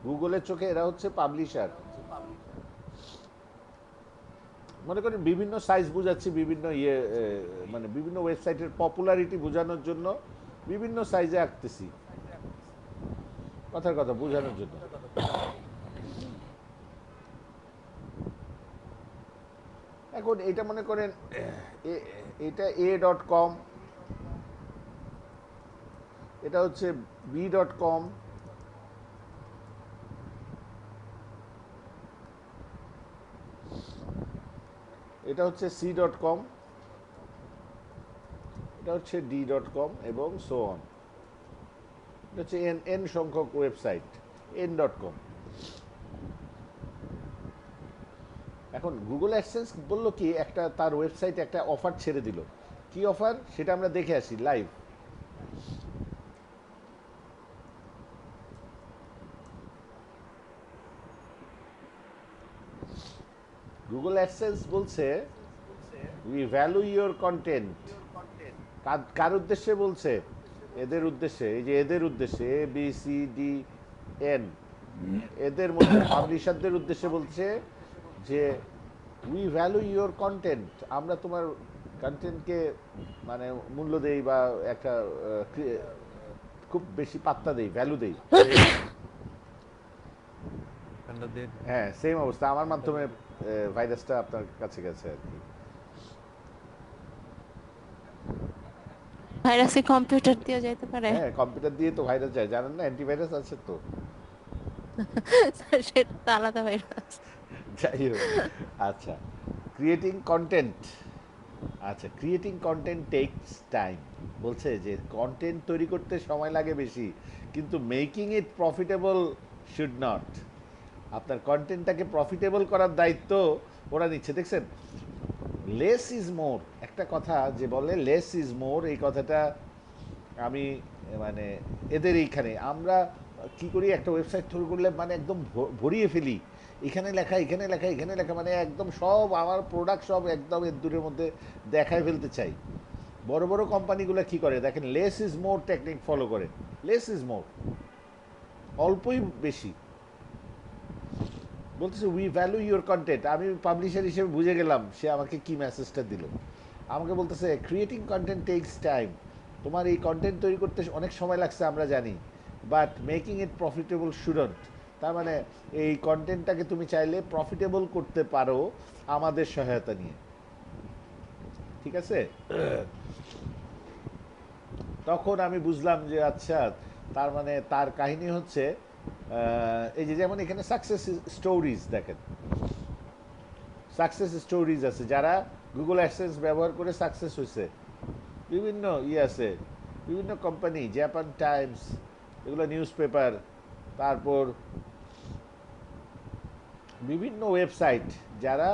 গুগলের চোখে এরা হচ্ছে পাবলিশার। মনে করেন বিভিন্ন সাইজ বুঝাচ্ছি, বিভিন্ন মানে বিভিন্ন ওয়েবসাইটের পপুলারিটি বোঝানোর জন্য বিভিন্ন সাইজে আঁকতেছি, কথার কথা বোঝানোর জন্য। এখন এটা মনে করেন এটা a.com, এটা হচ্ছে b.com, এটা হচ্ছে c.com, এটা হচ্ছে d.com এবং সো অন। এটা হচ্ছে এন সংখ্যক ওয়েবসাইট n.com। এখন গুগল অ্যাডসেন্স বললো কি, একটা তার ওয়েবসাইটে একটা অফার ছেড়ে দিল। কি অফার সেটা আমরা দেখে আসি লাইভ। গুগল অ্যাডসেন্স বলছে উই ভ্যালু ইওর কন্টেন্ট। কার উদ্দেশ্যে বলছে? এদের উদ্দেশ্যে। এই যে এদের উদ্দেশ্যে ABCDN, এদের মধ্যে পাবলিশারদের উদ্দেশ্যে বলছে যে উই ভ্যালু ইওর কন্টেন্ট, আমরা তোমার কন্টেন্টকে মানে মূল্য দেই বা একটা খুব বেশি পাত্তা দেই, ভ্যালু দেই। হ্যাঁ, সেম অবস্থা। আমার মাধ্যমে ভাইরাসটা আপনার কাছে গেছে আর কি। ভাইরাসে কম্পিউটার দিয়ে যেতে পারে। হ্যাঁ, কম্পিউটার দিয়ে তো ভাইরাস যায়, জানেন না? অ্যান্টিভাইরাস আছে তো। সেটা তো আলাদা ভাইরাস। যাই হোক, আচ্ছা, ক্রিয়েটিং কন্টেন্ট। আচ্ছা, ক্রিয়েটিং কন্টেন্ট টেকস টাইম। বলছে যে কন্টেন্ট তৈরি করতে সময় লাগে বেশি, কিন্তু making it profitable should not. আপনার কন্টেন্টটাকে প্রফিটেবল করার দায়িত্ব ওরা নিচ্ছে। দেখছেন, লেস ইজ মোর, একটা কথা যে বলে লেস ইজ মোর, এই কথাটা আমি মানে এদের এইখানে আমরা কি করি, একটা ওয়েবসাইট তৈরি করলে মানে একদম ভরিয়ে ফেলি, এখানে লেখা এখানে লেখা এখানে লেখা, মানে একদম সব আমার প্রোডাক্ট সব একদম এর দূরের মধ্যে দেখায় ফেলতে চাই। বড় বড় কোম্পানিগুলো কি করে দেখেন, less is more technique follow করে। লেস ইজ মোর, অল্পই বেশি। বলতেছে উই ভ্যালু ইউর কন্টেন্ট। আমি পাবলিশার হিসেবে বুঝে গেলাম সে আমাকে কি মেসেজটা দিল। আমাকে বলতেছে ক্রিয়েটিং কন্টেন্ট টেকস টাইম, তোমার এই কন্টেন্ট তৈরি করতে অনেক সময় লাগছে আমরা জানি, but making it profitable shouldn't. তার মানে এই কন্টেন্টটাকে তুমি চাইলে প্রফিটেবল করতে পারো আমাদের সহায়তা নিয়ে, ঠিক আছে? তখন আমি বুঝলাম যে আচ্ছা, তার মানে তার কাহিনী হচ্ছে এই যে যেমন এখানে সাকসেস স্টোরিজ দেখেন, সাকসেস স্টোরিজ আছে যারা গুগল অ্যাডসেন্স ব্যবহার করে সাকসেস হয়েছে। বিভিন্ন আছে, বিভিন্ন কোম্পানি, জাপান টাইমস, এগুলো নিউজ পেপার, তারপর বিভিন্ন ওয়েবসাইট, যারা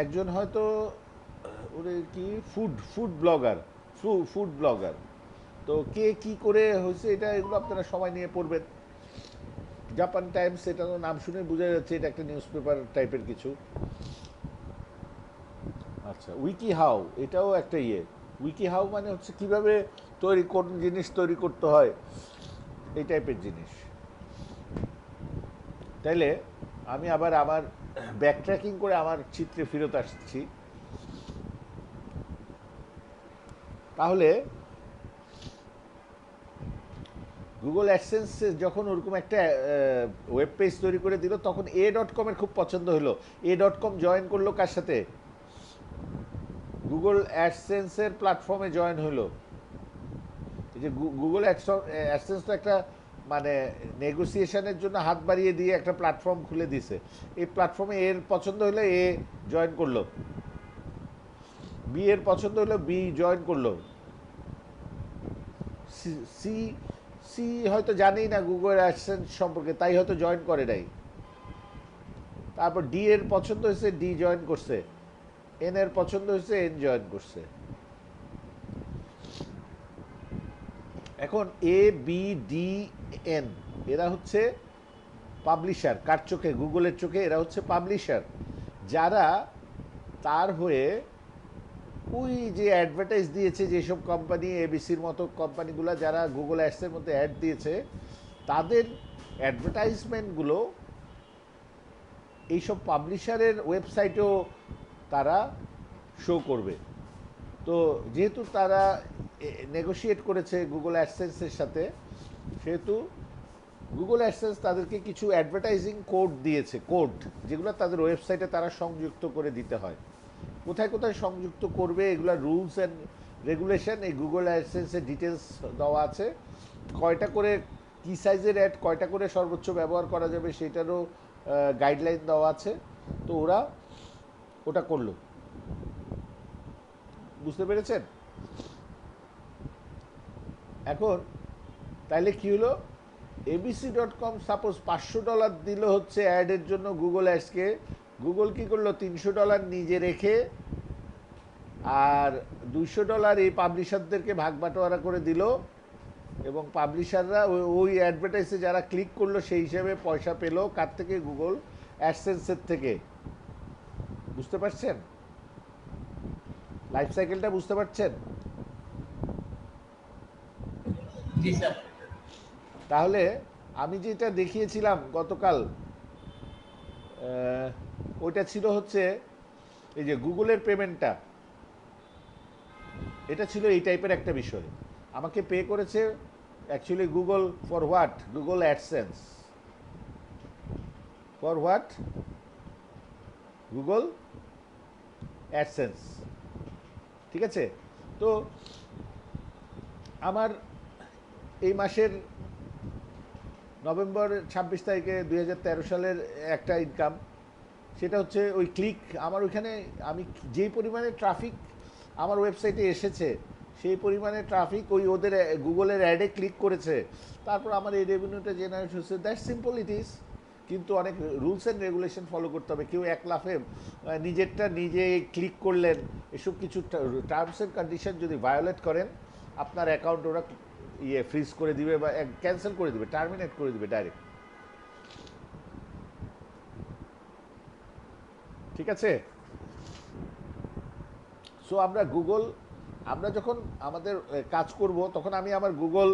একজন হয়তো ওরে কি ফুড ব্লগার, তো কে কি করে হয়েছে এটা এগুলো আপনারা সময় নিয়ে পড়বেন। জাপান টাইমস, এটা তো নাম শুনে বোঝা যাচ্ছে এটা একটা নিউজ পেপার টাইপের কিছু। আচ্ছা, উইকি হাউ, এটাও একটা উইকি হাউ মানে হচ্ছে কিভাবে কোন জিনিস তৈরি করতে হয়, এই টাইপের জিনিস। তাইলে আমি আবার আমার ব্যাকট্র্যাকিং করে আমার চিত্রে ফেরত আসছি। তাহলে গুগল অ্যাডসেন্সে যখন ওরকম একটা ওয়েব পেজ তৈরি করে দিল, তখন a.com-এর খুব পছন্দ হলো। a.com জয়েন করলো কার সাথে? গুগল অ্যাডসেন্সের প্ল্যাটফর্মে জয়েন হলো। এই যে গুগল অ্যাডসেন্স তো একটা মানে নেগোসিয়েশনের জন্য হাত বাড়িয়ে দিয়ে একটা প্ল্যাটফর্ম খুলে দিছে। এই প্ল্যাটফর্মে এর পছন্দ হলে এ জয়েন করলো, বি এর পছন্দ হলো বি জয়েন করলো, সি সি হয়তো জানেই না গুগল অ্যাডসেন্স সম্পর্কে, তাই হয়তো জয়েন করে নাই। তারপর ডি এর পছন্দ হয়েছে, ডি জয়েন করছে, এন এর পছন্দ হয়েছে, এন জয়েন করছে। এখন এ বি ডি এন এরা হচ্ছে পাবলিশার। কার চোখে? গুগলের চোখে এরা হচ্ছে পাবলিশার, যারা তার হয়ে ওই যে অ্যাডভার্টাইজ দিয়েছে, যেসব কোম্পানি এবিসির মতো কোম্পানিগুলো যারা গুগল অ্যাডসের মধ্যে অ্যাড দিয়েছে, তাদের অ্যাডভার্টাইজমেন্টগুলো এইসব পাবলিশারের ওয়েবসাইটেও তারা শো করবে। তো যেহেতু তারা নেগোশিয়েট করেছে গুগল অ্যাডসেন্সের সাথে, সেহেতু গুগল অ্যাডসেন্স তাদেরকে কিছু অ্যাডভার্টাইজিং কোড দিয়েছে, কোড যেগুলো তাদের ওয়েবসাইটে তারা সংযুক্ত করে দিতে হয়। কোথায় কোথায় সংযুক্ত করবে, এগুলো রুলস অ্যান্ড রেগুলেশন এই গুগল অ্যাডসেন্সের ডিটেলস দেওয়া আছে। কয়টা করে কী সাইজের অ্যাড কয়টা করে সর্বোচ্চ ব্যবহার করা যাবে সেটারও গাইডলাইন দেওয়া আছে। তো ওরা ওটা করলো। বুঝতে পেরেছেন? এখন তাইলে কি হলো, abc.com সাপোজ $500 দিল হচ্ছে অ্যাডের জন্য গুগল অ্যাডসকে, গুগল কি করলো $300 নিজে রেখে আর $200 এই পাবলিশারদেরকে ভাগ বাটোয়ারা করে দিল, এবং পাবলিশাররা ওই অ্যাডভার্টাইজে যারা ক্লিক করলো সেই হিসেবে পয়সা পেলো কার থেকে? গুগল অ্যাডসেন্সের থেকে। বুঝতে পারছেন লাইফ সাইকেলটা? বুঝতে পারছেন? জি স্যার। তাহলে আমি যেটা দেখিয়েছিলাম গতকাল, ওইটা ছিল হচ্ছে এই যে গুগলের পেমেন্টটা, এটা ছিল এই টাইপের একটা বিষয়। আমাকে পে করেছে actually Google for what? Google AdSense. For what? Google AdSense. ঠিক আছে? তো আমার এই মাসের নভেম্বর 26 তারিখে 2013 সালের একটা ইনকাম, সেটা হচ্ছে ওই ক্লিক। আমার ওইখানে আমি যেই পরিমাণে ট্রাফিক আমার ওয়েবসাইটে এসেছে সেই পরিমাণে ট্রাফিক ওই ওদের গুগলের অ্যাডে ক্লিক করেছে, তারপর আমার এই রেভিনিউটা জেনারেট হচ্ছে। That simple it is. কিন্তু অনেক রুলস অ্যান্ড রেগুলেশন ফলো করতে হবে। কেউ এক লাফে নিজেরটা নিজে ক্লিক করলেন, এসব কিছু টার্মস অ্যান্ড কন্ডিশন যদি ভায়োলেট করেন আপনার অ্যাকাউন্ট ওরা ফ্রিজ করে দিবে বা ক্যান্সেল করে দিবে, টার্মিনেট করে দিবে ডাইরেক্ট। ঠিক আছে? সো আমরা গুগল, আমরা যখন আমাদের কাজ করব তখন আমি আমার গুগল,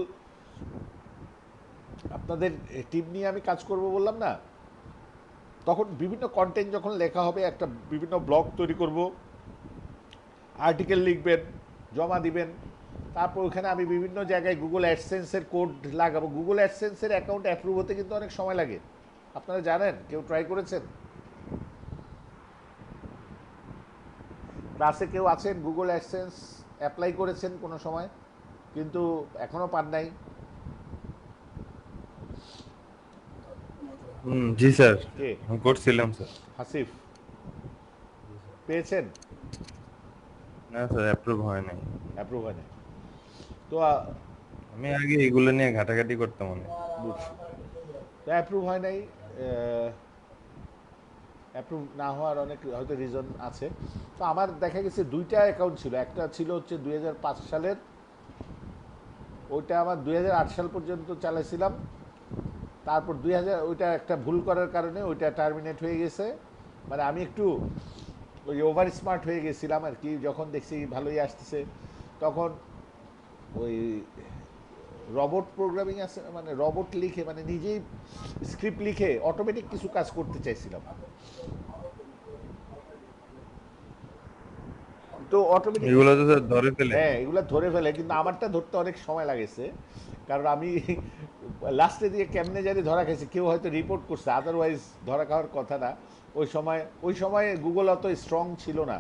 আপনাদের টিম নিয়ে আমি কাজ করব বললাম না, তখন বিভিন্ন কন্টেন্ট যখন লেখা হবে, একটা বিভিন্ন ব্লগ তৈরি করব, আর্টিকেল লিখবেন, জমা দিবেন, তারপর ওখানে আমি বিভিন্ন জায়গায় গুগল অ্যাডসেন্সের কোড লাগাবো। গুগল অ্যাডসেন্সের অ্যাকাউন্ট অ্যাপ্রুভ হতে কিন্তু অনেক সময় লাগে, আপনারা জানেন? কেউ ট্রাই করেছেন? ক্লাসে কেউ আছেন গুগল অ্যাডসেন্স অ্যাপ্লাই করেছেন কোনো সময় কিন্তু এখনো পান নাই? জি স্যার, কে? আমি করছিলাম স্যার। হাসিফ, পেয়েছেন? না স্যার, অ্যাপ্রুভ হয় নাই। অ্যাপ্রুভ হয় নাই তো আমি আগে এগুলো নিয়ে ঘাটাঘাটি করতাম অনেক। বুঝছি। তো অ্যাপ্রুভ হয় নাই, অ্যাপ্রুভ না হওয়ার অনেক হয়তো রিজন আছে। তো আমার দেখা গেছে দুইটা অ্যাকাউন্ট ছিল, একটা ছিল হচ্ছে 2005 সালের, ওইটা আমার 2008 সাল পর্যন্ত চালাইছিলাম, তারপর 2000 ওইটা একটা ভুল করার কারণে ওইটা টার্মিনেট হয়ে গেছে। মানে আমি একটু ওই ওভার স্মার্ট হয়ে গেছিলাম আর কি, যখন দেখছি ভালোই আসতেছে তখন ওই রবট প্রোগ্রামিং আছে, মানে রবট লিখে, মানে নিজেই স্ক্রিপ্ট লিখে অটোমেটিক কিছু কাজ করতে চাইছিলাম। তো অটোমেটিক এগুলো তো স্যার ধরে ফেলে। হ্যাঁ, এগুলো ধরে ফেলে, কিন্তু আমারটা ধরতে অনেক সময় লাগেছে, কারণ আমি লাস্টে দিয়ে কেমনে জানি ধরা খাইছি, কেউ হয়তো রিপোর্ট করছে, আদারওয়াইজ ধরা খাওয়ার কথা না। ওই সময় গুগল অত স্ট্রং ছিল না,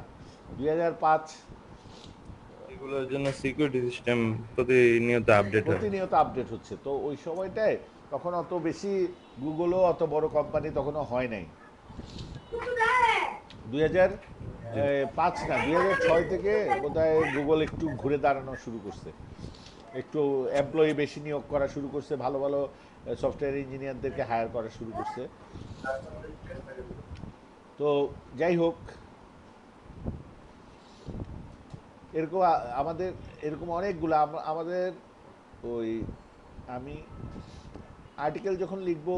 2005। এগুলোর জন্য সিকিউরিটি সিস্টেম প্রতিনিয়ত আপডেট হয়। প্রতিনিয়ত আপডেট হচ্ছে, তো ওই সময়টায় তখন অত বেশি গুগলও অত বড় কোম্পানি তখনও হয় নাই। 2005 না 2006 থেকে বোধহয় গুগল একটু ঘুরে দাঁড়ানো শুরু করছে, একটু এমপ্লয়ি বেশি নিয়োগ করা শুরু করছে, ভালো ভালো সফটওয়্যার ইঞ্জিনিয়ারদেরকে হায়ার করা শুরু করছে। তো যাই হোক, এরকম আমাদের এরকম অনেকগুলো আমাদের ওই আমি আর্টিকেল যখন লিখব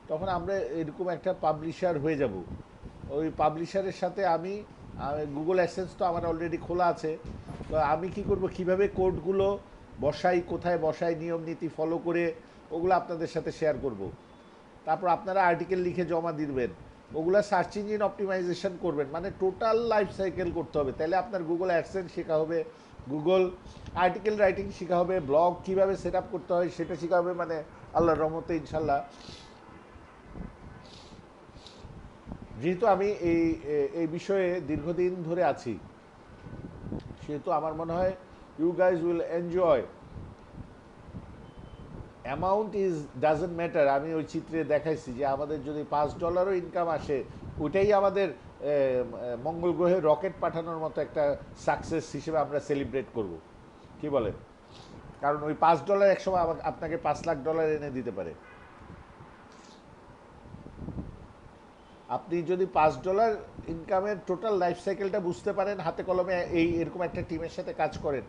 তখন আমরা এরকম একটা পাবলিশার হয়ে যাব। ওই পাবলিশারের সাথে আমি গুগল অ্যাডসেন্স তো আমার অলরেডি খোলা আছে, তো আমি কি করব, কিভাবে কোডগুলো বসাই, কোথায় বসাই, নিয়ম নীতি ফলো করে ওগুলো আপনাদের সাথে শেয়ার করব। তারপর আপনারা আর্টিকেল লিখে জমা দিবেন, ওগুলা সার্চ ইঞ্জিন অপটিমাইজেশন করবেন, মানে টোটাল লাইফ সাইকেল করতে হবে। তাহলে আপনার গুগল অ্যাডসেন্স শেখা হবে, গুগল আর্টিকেল রাইটিং শেখা হবে, ব্লগ কীভাবে সেট আপ করতে হয় সেটা শেখা হবে, মানে আল্লাহর রহমতে ইনশাল্লাহ। যেহেতু আমি এই বিষয়ে দীর্ঘদিন ধরে আছি, সেহেতু আমার মনে হয় you guys will enjoy. Amount doesn't matter. আমি ওই চিত্রে দেখাইছি যে আমাদের যদি $5 ইনকাম আসে, ওইটাই আমাদের মঙ্গল গ্রহে রকেট পাঠানোর মতো একটা সাকসেস হিসেবে আমরা সেলিব্রেট করব, কি বলেন? কারণ ওই $5 একসময় আপনাকে $5 লাখ এনে দিতে পারে। আপনি যদি $5 ইনকামের টোটাল লাইফ সাইকেলটা বুঝতে পারেন, হাতে কলমে এরকম একটা টিমের সাথে কাজ করেন,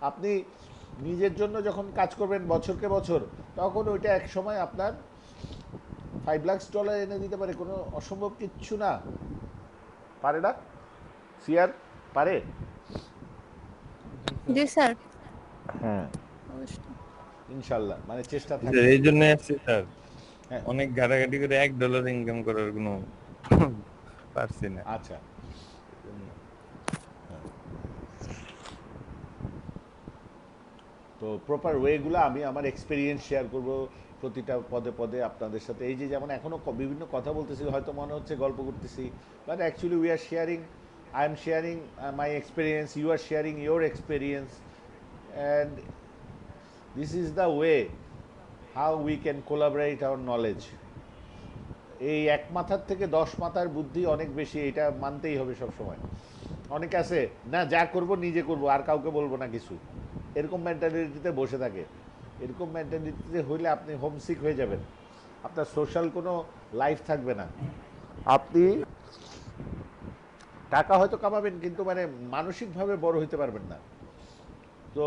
আপনি নিজের জন্য যখন কাজ করবেন বছরকে বছর, তখন ওইটা এক সময় আপনার $5 লাখ এনে দিতে পারে। কোনো অসম্ভব কিচ্ছু না। পারে না সিয়ার? পারে। জি স্যার, হ্যাঁ অবশ্যই। ইনশাল্লাহ, মানে চেষ্টা স্যার, থাকবে। এই জন্য আসছে স্যার, হ্যাঁ অনেক ঘাটাঘাটি করে $1 ইনকাম করার কোনো পারছি না। আচ্ছা, তো প্রপার ওয়েগুলো আমি আমার এক্সপিরিয়েন্স শেয়ার করব প্রতিটা পদে পদে আপনাদের সাথে। এই যে যেমন এখনও বিভিন্ন কথা বলতেছি, হয়তো মনে হচ্ছে গল্প করতেছি, but actually we are sharing, I am sharing my experience, you are sharing your experience, and this is the way how we can collaborate our knowledge. এই এক মাথার থেকে 10 মাথার বুদ্ধি অনেক বেশি, এটা মানতেই হবে সব সময়। অনেকে আছে না, যা করব নিজে করব, আর কাউকে বলবো না কিছু, এরকম মেন্টালিটিতে বসে থাকে। এরকম মেন্টালিটিতে হইলে আপনি হোমসিক হয়ে যাবেন, আপনার সোশ্যাল কোনো লাইফ থাকবে না। আপনি টাকা হয়তো কামাবেন, কিন্তু মানে মানসিকভাবে বড় হইতে পারবেন না। তো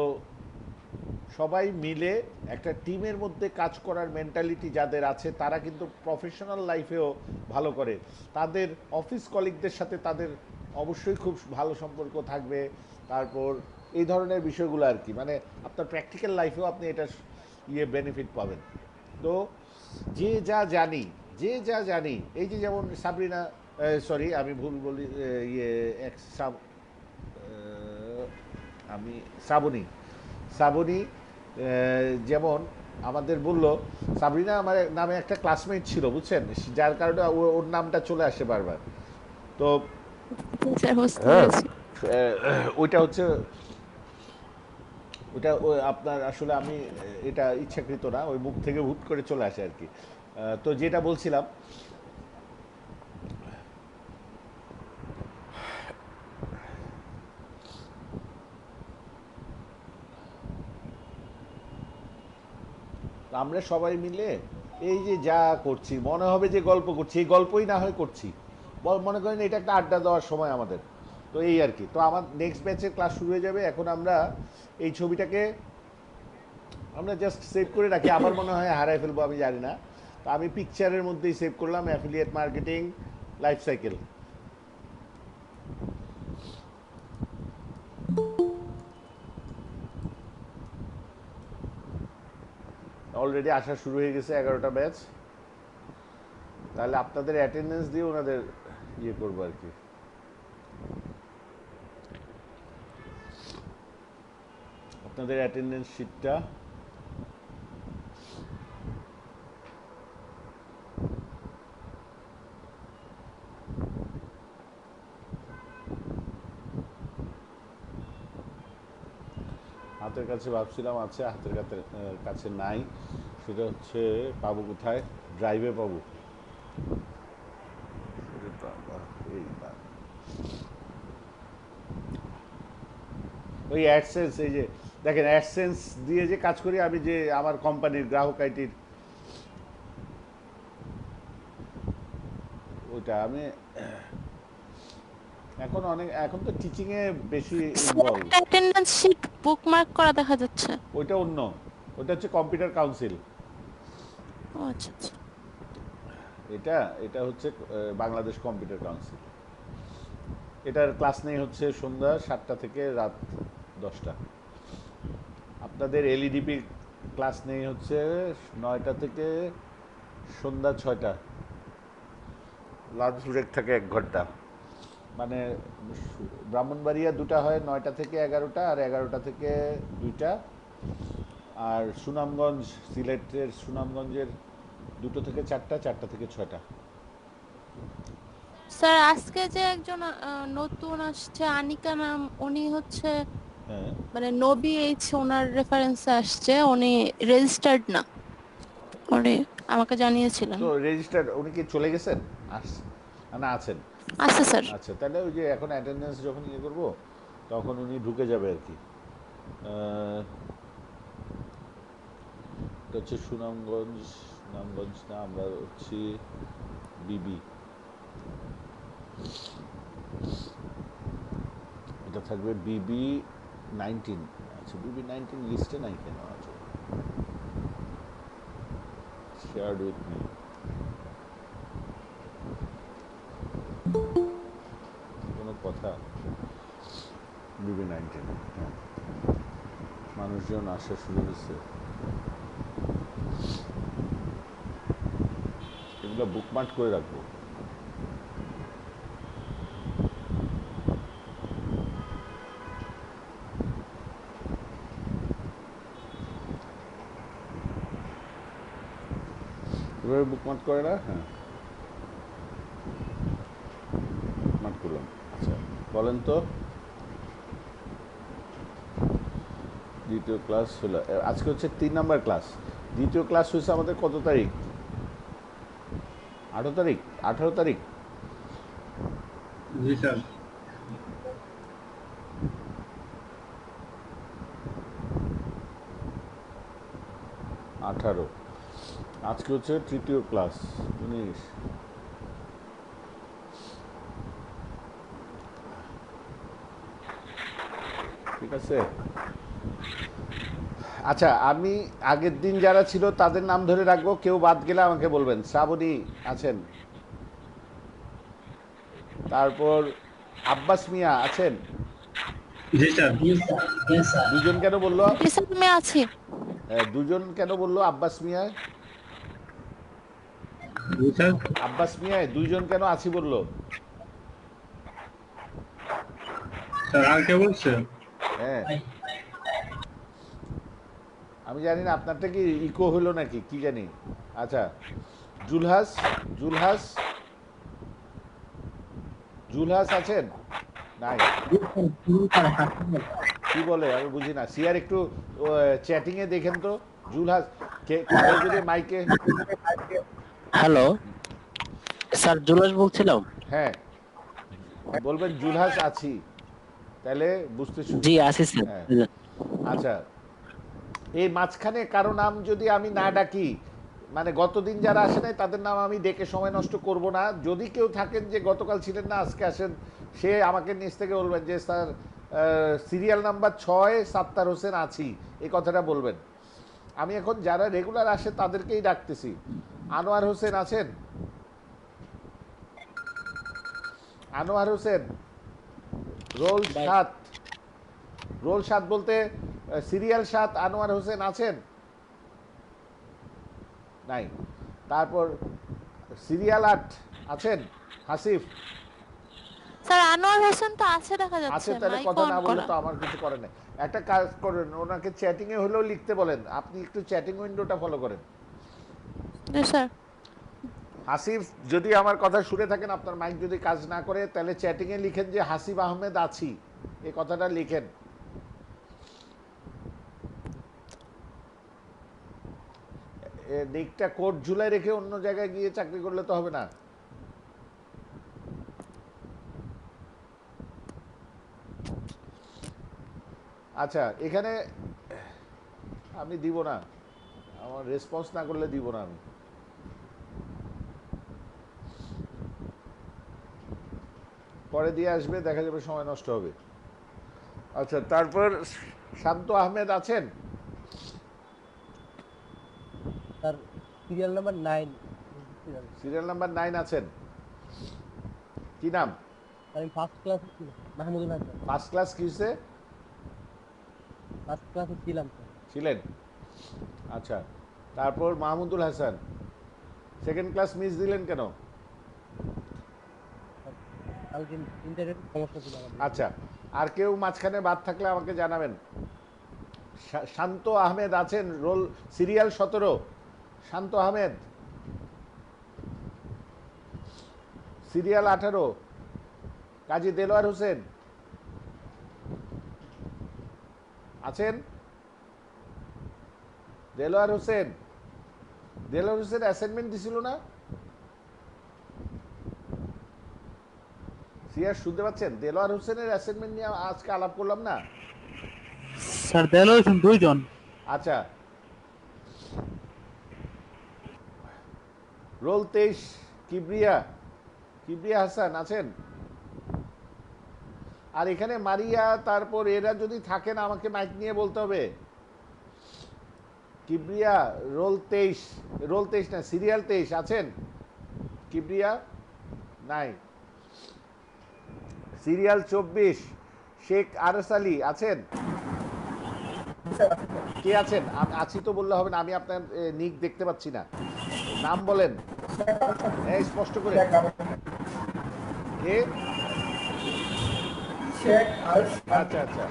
সবাই মিলে একটা টিমের মধ্যে কাজ করার মেন্টালিটি যাদের আছে, তারা কিন্তু প্রফেশনাল লাইফেও ভালো করে। তাদের অফিস কলিগদের সাথে তাদের অবশ্যই খুব ভালো সম্পর্ক থাকবে। তারপর এই ধরনের বিষয়গুলো আর কি, মানে আপনার প্র্যাকটিক্যাল লাইফেও আপনি এটা বেনিফিট পাবেন। তো যে যা জানি, যে যা জানি, এই যে যেমন সাবরিনা, সরি আমি ভুল বলি, আমি শ্রাবণী, শ্রাবণী যেমন আমাদের বলল, সাবরিনা আমার নামে একটা ক্লাসমেট ছিল বুঝছেন, যার কারণে ওর নামটা চলে আসে বারবার। তো স্যার বুঝতে হ্যাঁ, পেরেছি। ওইটা হচ্ছে, ওটা আপনার আসলে আমি এটা ইচ্ছাকৃত না, ওই মুখ থেকে হুট করে চলে আসে আর কি। তো যেটা বলছিলাম, আমরা সবাই মিলে এই যে যা করছি, মনে হবে যে গল্প করছি, এই গল্পই না হয় করছি, মনে করেন এটা একটা আড্ডা দেওয়ার সময় আমাদের। তো এই আর কি। তো আমার নেক্সট ব্যাচের ক্লাস শুরু হয়ে যাবে। এখন আমরা এই ছবিটাকে আমরা জাস্ট সেভ করে রাখি, আমার মনে হয় হারাই ফেলবো, আমি জানি না। তো আমি পিকচারের মধ্যেই সেভ করলাম, affiliate marketing life cycle. Already আসা শুরু হয়ে গেছে 11টা ব্যাচ। তাহলে আপনাদের অ্যাটেন্ডেন্স দিয়ে ওনাদের করবো আর কি। আপনাদের অ্যাটেন্ডেন্স শিটটা হাতের কাছে ভাবছিলাম আছে, হাতের কাছে নাই। সেটা হচ্ছে পাবো কোথায়? ড্রাইভে পাবো। ওই অ্যাডসেন্স, এই যে দেখেন অ্যাডসেন্স দিয়ে যে কাজ করি আমি, যে আমার কোম্পানির গ্রাহক আইটির, ওইটা আমি এখন তো টিচিং এ বেশি ইনভলভ। অ্যাটেন্ডেন্স শিট বুকমার্ক করা দেখা যাচ্ছে। ওইটা অন্য, ওটা হচ্ছে কম্পিউটার কাউন্সিল। ও আচ্ছা আচ্ছা। এটা এটা হচ্ছে বাংলাদেশ কম্পিউটার কাউন্সিল। এটার ক্লাস নেই হচ্ছে সন্ধ্যা 7টা থেকে রাত 10টা। আপনাদের এলইডিপি ক্লাস নেই হচ্ছে 9টা থেকে সন্ধ্যা 6টা। লাঞ্চ ব্রেক থাকে 1 ঘন্টা। মানে ব্রাহ্মণবাড়িয়া 2টা হয়, 9টা থেকে 11টা, আর 11টা থেকে 2টা। আর সুনামগঞ্জ, সিলেটের সুনামগঞ্জের 2টো থেকে 4টা, 4টা থেকে 6টা। স্যার আজকে যে একজন নতুন আসছে আনিকা নাম, উনি হচ্ছে হ্যাঁ, মানে নবী এইচ ওনার রেফারেন্সে আসছে, উনি রেজিস্টার্ড না, উনি আমাকে জানিয়েছিলেন। তো রেজিস্টার্ড উনি কি চলে গেছেন? না আছেন? আচ্ছা স্যার। আচ্ছা, তাহলে ওই যে এখন অ্যাটেন্ডেন্স যখন ইয়ে করবো তখন উনি ঢুকে যাবে আর কি। এটা হচ্ছে সুনামগঞ্জ না, আমরা হচ্ছি বিবি। এটা থাকবে বিবি 19। আচ্ছা, বিবি 19 লিস্টে নাই কেন? আচ্ছা, শেয়ার্ড উইথ মি। কোনো কথা? বিবি 19, হ্যাঁ, মানুষজন আসা শুরু হয়েছে। এগুলো বুকমার্ক করে রাখবো। এভাবে বুকমার্ক করে না? হ্যাঁ, বুকমার্ক করলাম। আচ্ছা, বলেন তো দ্বিতীয় ক্লাস হলো আজকে হচ্ছে 3 নাম্বার ক্লাস। দ্বিতীয় ক্লাস হয়েছে আমাদের কত তারিখ? 18 তারিখ, 18 তারিখ। জি স্যার। 18 আজকে হচ্ছে তৃতীয় ক্লাস 19। ঠিক আছে। আচ্ছা, আমি আগের দিন যারা ছিল তাদের নাম ধরে রাখবো, কেউ বাদ গেলে আমাকে বলবেন। শ্রাবণী আছেন, তারপর আব্বাস মিয়া আছেন। জি স্যার। দুজন কেন বললো? জি স্যার, আমি আছি। দুজন কেন বললো আব্বাস মিয়া? জি স্যার। আব্বাস মিয়ায় দুইজন কেন আছি বললো? স্যার আর কে বলছে? হ্যাঁ, আমি জানি না আপনারটা কি ইকো হলো নাকি কি জানি। আচ্ছা, জুলহাস, জুলহাস, জুলহাস আছেন? নাই। কি বলে আমি বুঝি না। সিয়ার একটু চ্যাটিং এ দেখেন তো জুলহাস কে যদি মাইকে। হ্যালো স্যার, জুলাস বলছিলাম। হ্যাঁ, বলবেন জুলহাস আছি, তাহলে বুঝতে জি আছি স্যার। হ্যাঁ। আচ্ছা, এই মাঝখানে কারো নাম যদি আমি না ডাকি, মানে গতদিন যারা আসে নাই তাদের নাম আমি ডেকে সময় নষ্ট করব না। যদি কেউ থাকেন যে গতকাল ছিলেন না আজকে আসেন, সে আমাকে নিচ থেকে বলবেন যে sir serial number 6 Sattar Hossain আছি, এই কথাটা বলবেন। আমি এখন যারা রেগুলার আসে তাদেরকেই ডাকতেছি। আনোয়ার হোসেন আছেন? আনোয়ার হোসেন, রোল 7, রোল 7 বলতে সিরিয়াল 7 আনোয়ার হোসেন আছেন? নাই। তারপর সিরিয়াল 8 আছেন? হাসিফ স্যার আনোয়ার হোসেন তো আছে দেখা আছে? যাচ্ছে, তাহলে মাইক কথা অন না বললে করা। তো আমার কিছু করার নেই। একটা কাজ করেন, ওনাকে চ্যাটিং এ হলেও লিখতে বলেন। আপনি একটু চ্যাটিং উইন্ডোটা ফলো করেন। জি স্যার। হাসিফ, যদি আমার কথা শুনে থাকেন, আপনার মাইক যদি কাজ না করে তাহলে চ্যাটিং এ লিখেন যে হাসিব আহমেদ আছি, এই কথাটা লিখেন। দিকটা কোট ঝুলাই রেখে অন্য জায়গায় গিয়ে চাকরি করলে তো হবে না। আচ্ছা, এখানে আমি দিব না, আমার রেসপন্স না করলে দিব না আমি। পরে দিয়ে আসবে, দেখা যাবে সময় নষ্ট হবে। আচ্ছা, তারপর শান্ত আহমেদ আছেন? Sir serial number 9। Serial number 9 আছেন? কি নাম? আমি ফার্স্ট ক্লাসে ছিলাম, মাহমুদুল হাসান। ফার্স্ট ক্লাস কিসে ফার্স্ট ক্লাসে ছিলাম স্যার। ছিলেন? আচ্ছা, তারপর Mahmudul Hasan, second class miss দিলেন কেন? কালকে ইন্টারনেট সমস্যা ছিল আমাদের। আচ্ছা, আর কেউ মাঝখানে বাদ থাকলে আমাকে জানাবেন। শান্ত আহমেদ আছেন? রোল সিরিয়াল 17 শান্ত আহমেদ। সিরিয়াল 18 কাজী দেলোয়ার হোসেন আছেন? দেলোয়ার হোসেন, দেলোয়ার হোসেন অ্যাসাইনমেন্ট দিছিল না? সিয়ার শুনতে পাচ্ছেন? দেলোয়ার হোসেনের অ্যাসাইনমেন্ট নিয়ে আজকে আলাপ করলাম না? স্যার দেলোয়ার হোসেন 2 জন। আচ্ছা, রোল 23 কিবরিয়া হাসান আছেন? আর এখানে মারিয়া, তারপর এরা যদি থাকেন আমাকে মাইক নিয়ে বলতে হবে। কিবরিয়া রোল 23 না, সিরিয়াল 23 আছেন? কিবরিয়া নাই। সিরিয়াল 24 শেখ আরস আলী আছেন? কে আছেন? আছি তো বললে হবে না, আমি আপনার নিক দেখতে পাচ্ছি না, নাম বলেন স্পষ্ট করে। কে? আচ্ছা আচ্ছা,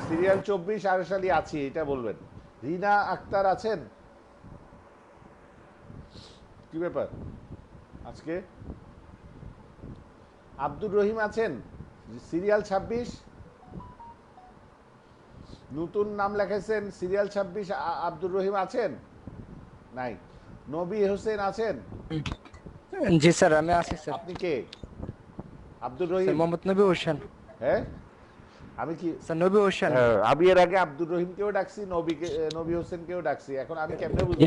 সিরিয়াল 24 আরস আলী আছি, এটা বলবেন। রিনা আক্তার আছেন? কি ব্যাপার আজকে? আব্দুর রহিম আছেন? সিরিয়াল 26 নতুন নাম লেখাইছেন, সিরিয়াল 26 আব্দুর রহিম আছেন? নাই। নবী হোসেন আছেন? জি স্যার, আমি আছি স্যার। আপনি কে? আব্দুর রহিম? মোহাম্মদ নবী হোসেন। হ্যাঁ, আমি কি স্যার নবী হোসেন? আমি এর আগে আব্দুর রহিমকেও ডাকছি, নবী হোসেনকেও ডাকছি, এখন আমি কেমনে বুঝবো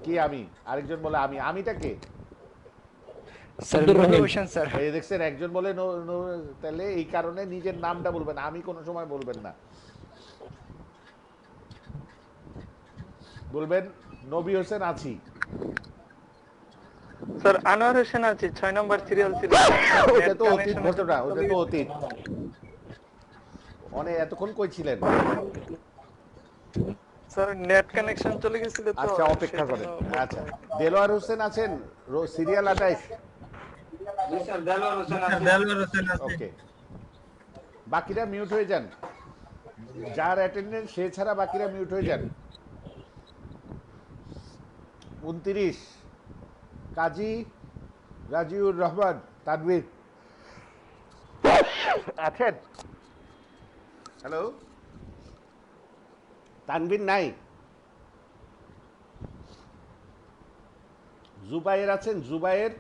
কি আমি? আরেকজন বলে আমিটা কে? স্যার নবী হোসেন স্যার। এই দেখছেন, একজন বলে তাহলে এই কারণে নিজের নামটা বলবেন, আমি কোনো সময় বলবেন না, বলবেন নবী হোসেন আছি। স্যার আনোয়ার হোসেন আছে 6 নম্বর সিরিয়াল ছিল। ওটা তো অতীত ঘটনা, ওটা তো অতীত। অনেক এতক্ষণ কই ছিলেন? স্যার নেট কানেকশন চলে গেছিল তো। আচ্ছা, অপেক্ষা করেন। আচ্ছা, দেলোয়ার হোসেন আছেন? সিরিয়াল 28। ওকে, বাকিরা মিউট হয়ে যান, যার অ্যাটেন্ডেন্স সে ছাড়া বাকিরা মিউট হয়ে যান। 29 কাজী রাজিউর রহমান তানভীর আছেন? হ্যালো, তানভীর নাই। জুবায়ের আছেন? জুবায়ের?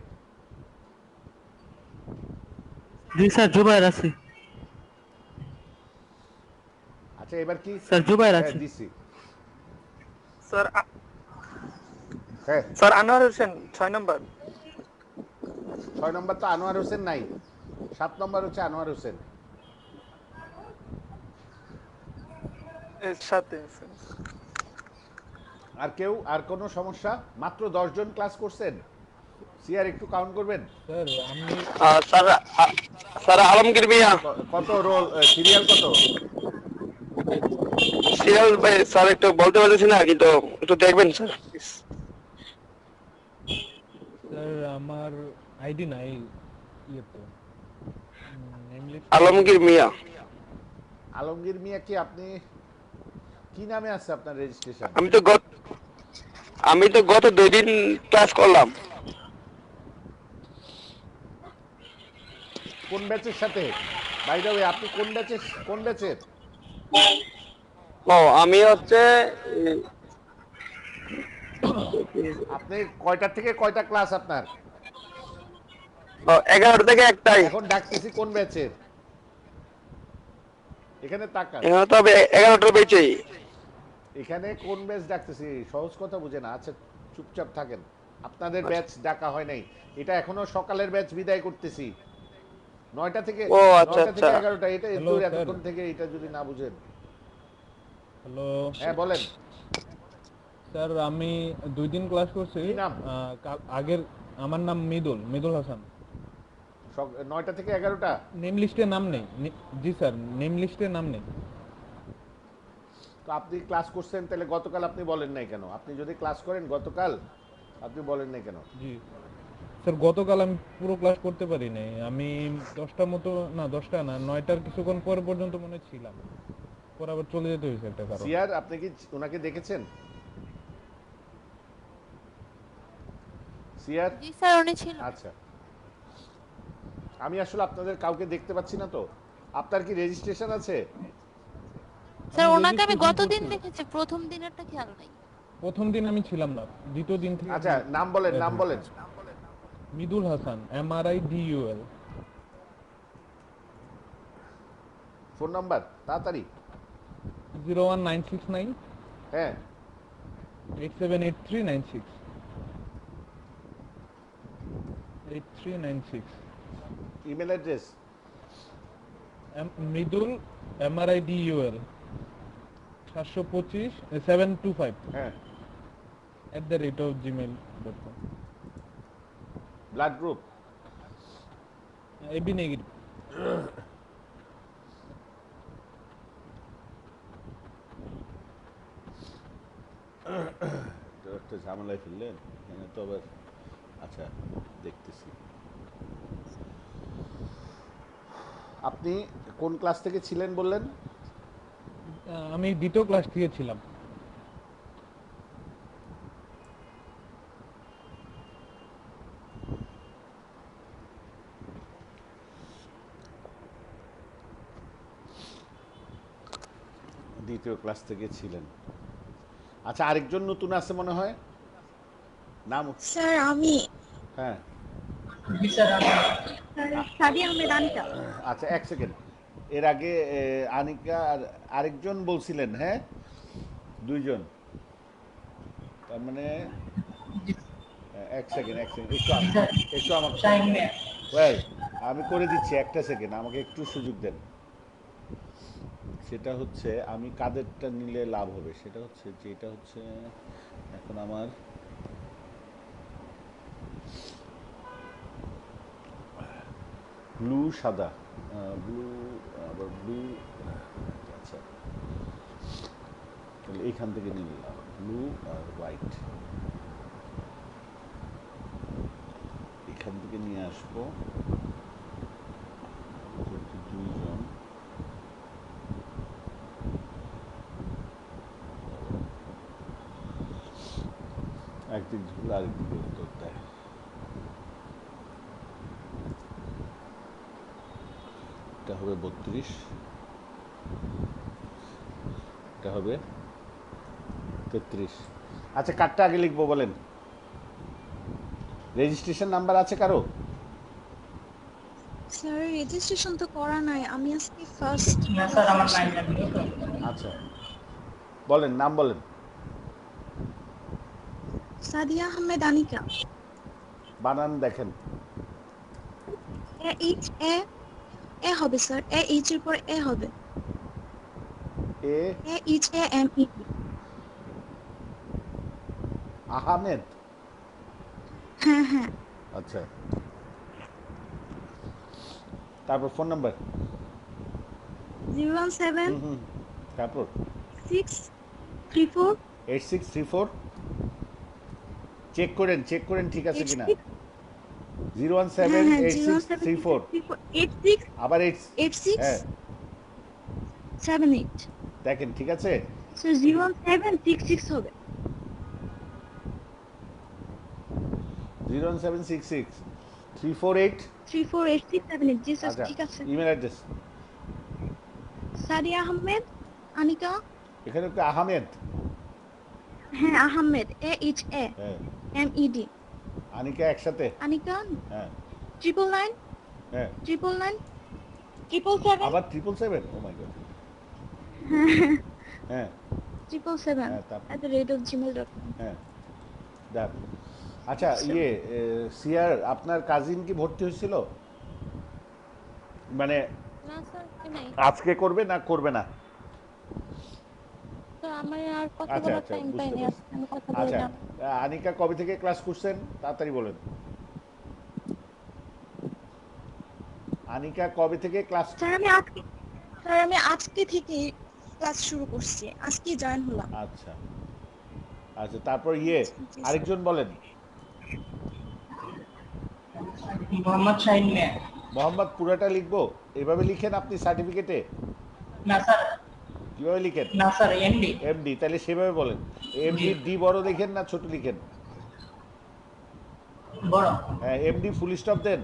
জি স্যার জুবায়ের আছে। আচ্ছা, এবার কি? স্যার জুবায়ের আছে। দিছি। স্যার হ্যাঁ, স্যার আনোয়ার হোসেন 6 নম্বর। 6 নম্বর তো আনোয়ার হোসেন নাই, 7 নম্বর হচ্ছে আনোয়ার হোসেন। এর সাথে আর কেউ? আর কোনো সমস্যা? মাত্র 10 জন ক্লাস করছেন। সিআর একটু কাউন্ট করবেন। স্যার আমি স্যার স্যার আলমগীর মিয়া। কত রোল সিরিয়াল কত? সিরিয়াল ভাই স্যার একটু বলতে পারতেছি না, কিন্তু একটু দেখবেন স্যার। স্যার আমার আইডি নাই ইয়েতে, আলমগীর মিয়া। আলমগীর মিয়া কি আপনি? কি নামে আছে আপনার রেজিস্ট্রেশন? আমি তো গত 2 দিন ক্লাস করলাম। কোন ব্যাচের সাথে? বাই দ্য ওয়ে, আপনি কোন ব্যাচের? ও আমি হচ্ছে আপনি কয়টা থেকে কয়টা ক্লাস আপনার? 11 থেকে একটাই। এখন ডাকতেছি কোন ব্যাচের? এখানে তাকান, এখন তো 11টার বেচেই। এখানে কোন ব্যাচ ডাকতেছি? সহজ কথা বুঝে না। আচ্ছা, চুপচাপ থাকেন, আপনাদের ব্যাচ ডাকা হয় নাই, এটা এখনো সকালের ব্যাচ বিদায় করতেছি। 9টা থেকে 11টা, এটা এতক্ষণ থেকে এটা যদি না বুঝেন। হ্যালো হ্যাঁ বলেন। স্যার আমি 2 দিন ক্লাস করছি। কি নাম? আগের আমার নাম মৃদুল হাসান। 9টা থেকে 11টা? নেম লিস্টে নাম নেই। জি স্যার, নেম লিস্টে নাম নেই। তো আপনি ক্লাস করছেন, তাহলে গতকাল আপনি বলেন নাই কেন? আপনি যদি ক্লাস করেন গতকাল, আপনি বলেন নাই কেন? জি স্যার, গতকাল আমি পুরো ক্লাস করতে পারি নাই। আমি 10টা মতো, না 10টা না, 9টার কিছুক্ষণ পরে পর্যন্ত মনে ছিলাম, পরে আবার চলে যেতে হয়েছে একটা কারণ। সিয়ার, আপনি কি ওনাকে দেখেছেন? সিয়ার? জি স্যার উনি ছিল। আচ্ছা, আমি আসলে আপনাদের কাউকে দেখতে পাচ্ছি না তো। আপনার কি রেজিস্ট্রেশন আছে? স্যার ওনাকে আমি গতদিন দেখেছি, প্রথম দিনেরটা খেয়াল নাই। প্রথম দিন আমি ছিলাম না, দ্বিতীয় দিন থেকে। আচ্ছা, নাম বলেন, নাম বলেন। Mridul Hasan, MRIDUL। Phone number তাড়াতাড়ি। 01969 হ্যাঁ 878396 8396। ইমেল অ্যাড্রেস মৃদুল MRIDUL 725 725 হ্যাঁ। @gmail.com। Blood group AB negative. একটা ঝামেলায় ফেললেন এখানে তো আবার। আচ্ছা দেখতেছি। আপনি কোন ক্লাস থেকে ছিলেন বললেন? আমি দ্বিতীয় ক্লাস থেকে ছিলাম। দ্বিতীয় ক্লাস থেকে ছিলেন। আচ্ছা আরেকজন নতুন আছে মনে হয়, নাম? স্যার আমি। হ্যাঁ সাদিয়া আহমেদ আনিকা। আচ্ছা এক সেকেন্ড, এর আগে আনিকা আর আরেকজন বলছিলেন। হ্যাঁ দুইজন, তার মানে এক সেকেন্ড একটু আমাকে ওয়েল আমি করে দিচ্ছি, একটা সেকেন্ড আমাকে একটু সুযোগ দেন। সেটা হচ্ছে আমি কাদেরটা নিলে লাভ হবে, সেটা হচ্ছে যেটা হচ্ছে এখন আমার ব্লু সাদা, ব্লু আবার ব্লু। আচ্ছা তাহলে এইখান থেকে নিয়ে নিলাম ব্লু আর হোয়াইট, এখান থেকে নিয়ে আসবো দুইজন। একদিক ঝুলে আরেকদিকে উত্তর দেয়। এটা হবে 32, এটা হবে 33। আচ্ছা কার্ডটা আগে লিখবো বলেন। রেজিস্ট্রেশন নাম্বার আছে কারো? স্যার রেজিস্ট্রেশন তো করা নাই, আমি আজকে ফার্স্ট। আচ্ছা বলেন, নাম বলেন। সাদিয়া আহমেদ আনিকা। বানান দেখেন। এ হবে স্যার, এইচ এর পর এ হবে। AHAMED। আহমেদ। হ্যাঁ হ্যাঁ। আচ্ছা তারপর ফোন নাম্বার? 017 তারপর 634 8634। চেক করেন ঠিক আছে কিনা। 0178634 আবার 86 হ্যাঁ 78। দেখেন ঠিক আছে। স্যার 01766 হবে। 01766 348 348678। জি স্যার আচ্ছা ঠিক আছে। Email address? সাদিয়া আহমেদ আনিকা। এখানে কি আহমেদ? হ্যাঁ আহমেদ, AHAMED। আনিকা একসাথে? আনিকা হ্যাঁ 999 হ্যাঁ 999 777। আবার 777? ও মাই গড। হ্যাঁ 777 @gmail.com। হ্যাঁ ডান। আচ্ছা সিয়ার আপনার কাজিন কি ভর্তি হয়েছিল? মানে না স্যার নাই, আজকে করবে না করবে না? তো আমার আর কথা আচ্ছা বলার আচ্ছা টাইম বুঝতে পাইনি, পারছি। আমি কথা আচ্ছা বললাম। আনিকা কবে থেকে ক্লাস করছেন তাড়াতাড়ি বলেন। আনিকা কবে থেকে ক্লাস? স্যার আমি আজকে থেকে ক্লাস শুরু করছি, আজকে জয়েন হলাম। আচ্ছা আচ্ছা তারপর আরেকজন বলেন। মোহাম্মদ শাহিন মিয়া। মোহাম্মদ পুরাটা লিখবো? এভাবে লিখেন আপনি সার্টিফিকেটে? না স্যার। কিভাবে লিখেন? না স্যার এমডি। এমডি, তাহলে সেভাবে বলেন। এমডি ডি বড় লিখেন না ছোট লিখেন? বড়। হ্যাঁ এমডি ফুল স্টপ দেন।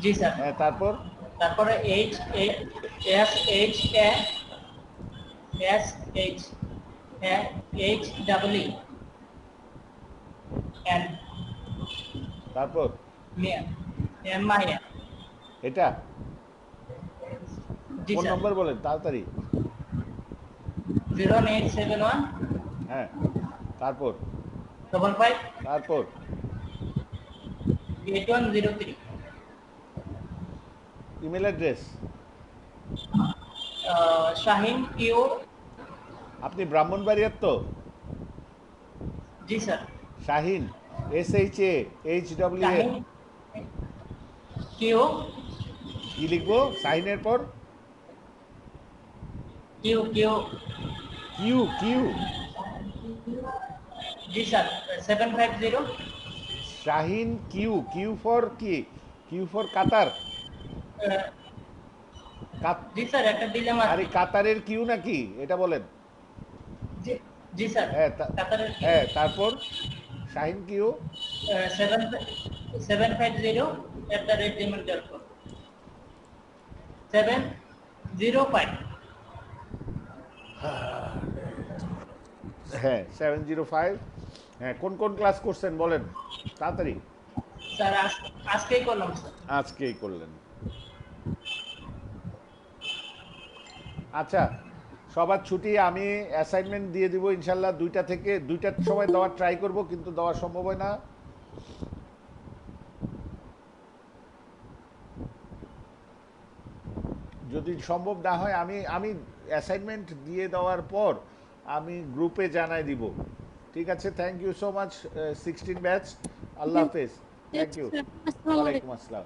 জি স্যার। হ্যাঁ তারপরে H S H double E N তারপর মিয়া এম মাহিয়া। এটা জি ফোন স্যার। নম্বর বলেন তাড়াতাড়ি। 01871 হ্যাঁ, তারপর 55 তারপর 8103। Email address. শাহিন কিউ। আপনি ব্রাহ্মণবাড়িয়ার তো? জি sir. Shahin, SHAHWN। Shahin Q কি লিখবো শাহিনের পর? Q Q. Q Q. জি sir 750। Shahin Q, Q for কি? Q for Qatar? জি স্যার একটা দিলাম আর আরে কাতারের কিউ নাকি এটা বলেন। জি জি স্যার হ্যাঁ কাতারের হ্যাঁ, তারপর শাহিন কিউ 750@gmail.com 705। হ্যাঁ 705। হ্যাঁ, কোন কোন ক্লাস করছেন বলেন তাড়াতাড়ি। স্যার আজকেই করলাম স্যার। আজকেই করলেন। আচ্ছা, সবার ছুটি, আমি অ্যাসাইনমেন্ট দিয়ে দিব ইনশাল্লাহ 2টা থেকে 2টার সময় দেওয়ার ট্রাই করব, কিন্তু দেওয়া সম্ভব হয় না। যদি সম্ভব না হয় আমি আমি অ্যাসাইনমেন্ট দিয়ে দেওয়ার পর আমি গ্রুপে জানাই দিব। ঠিক আছে, thank you so much 16 batch. আল্লাহ হাফেজ। Thank you. আসসালামু আলাইকুম। ওয়ালাইকুম আসসালাম।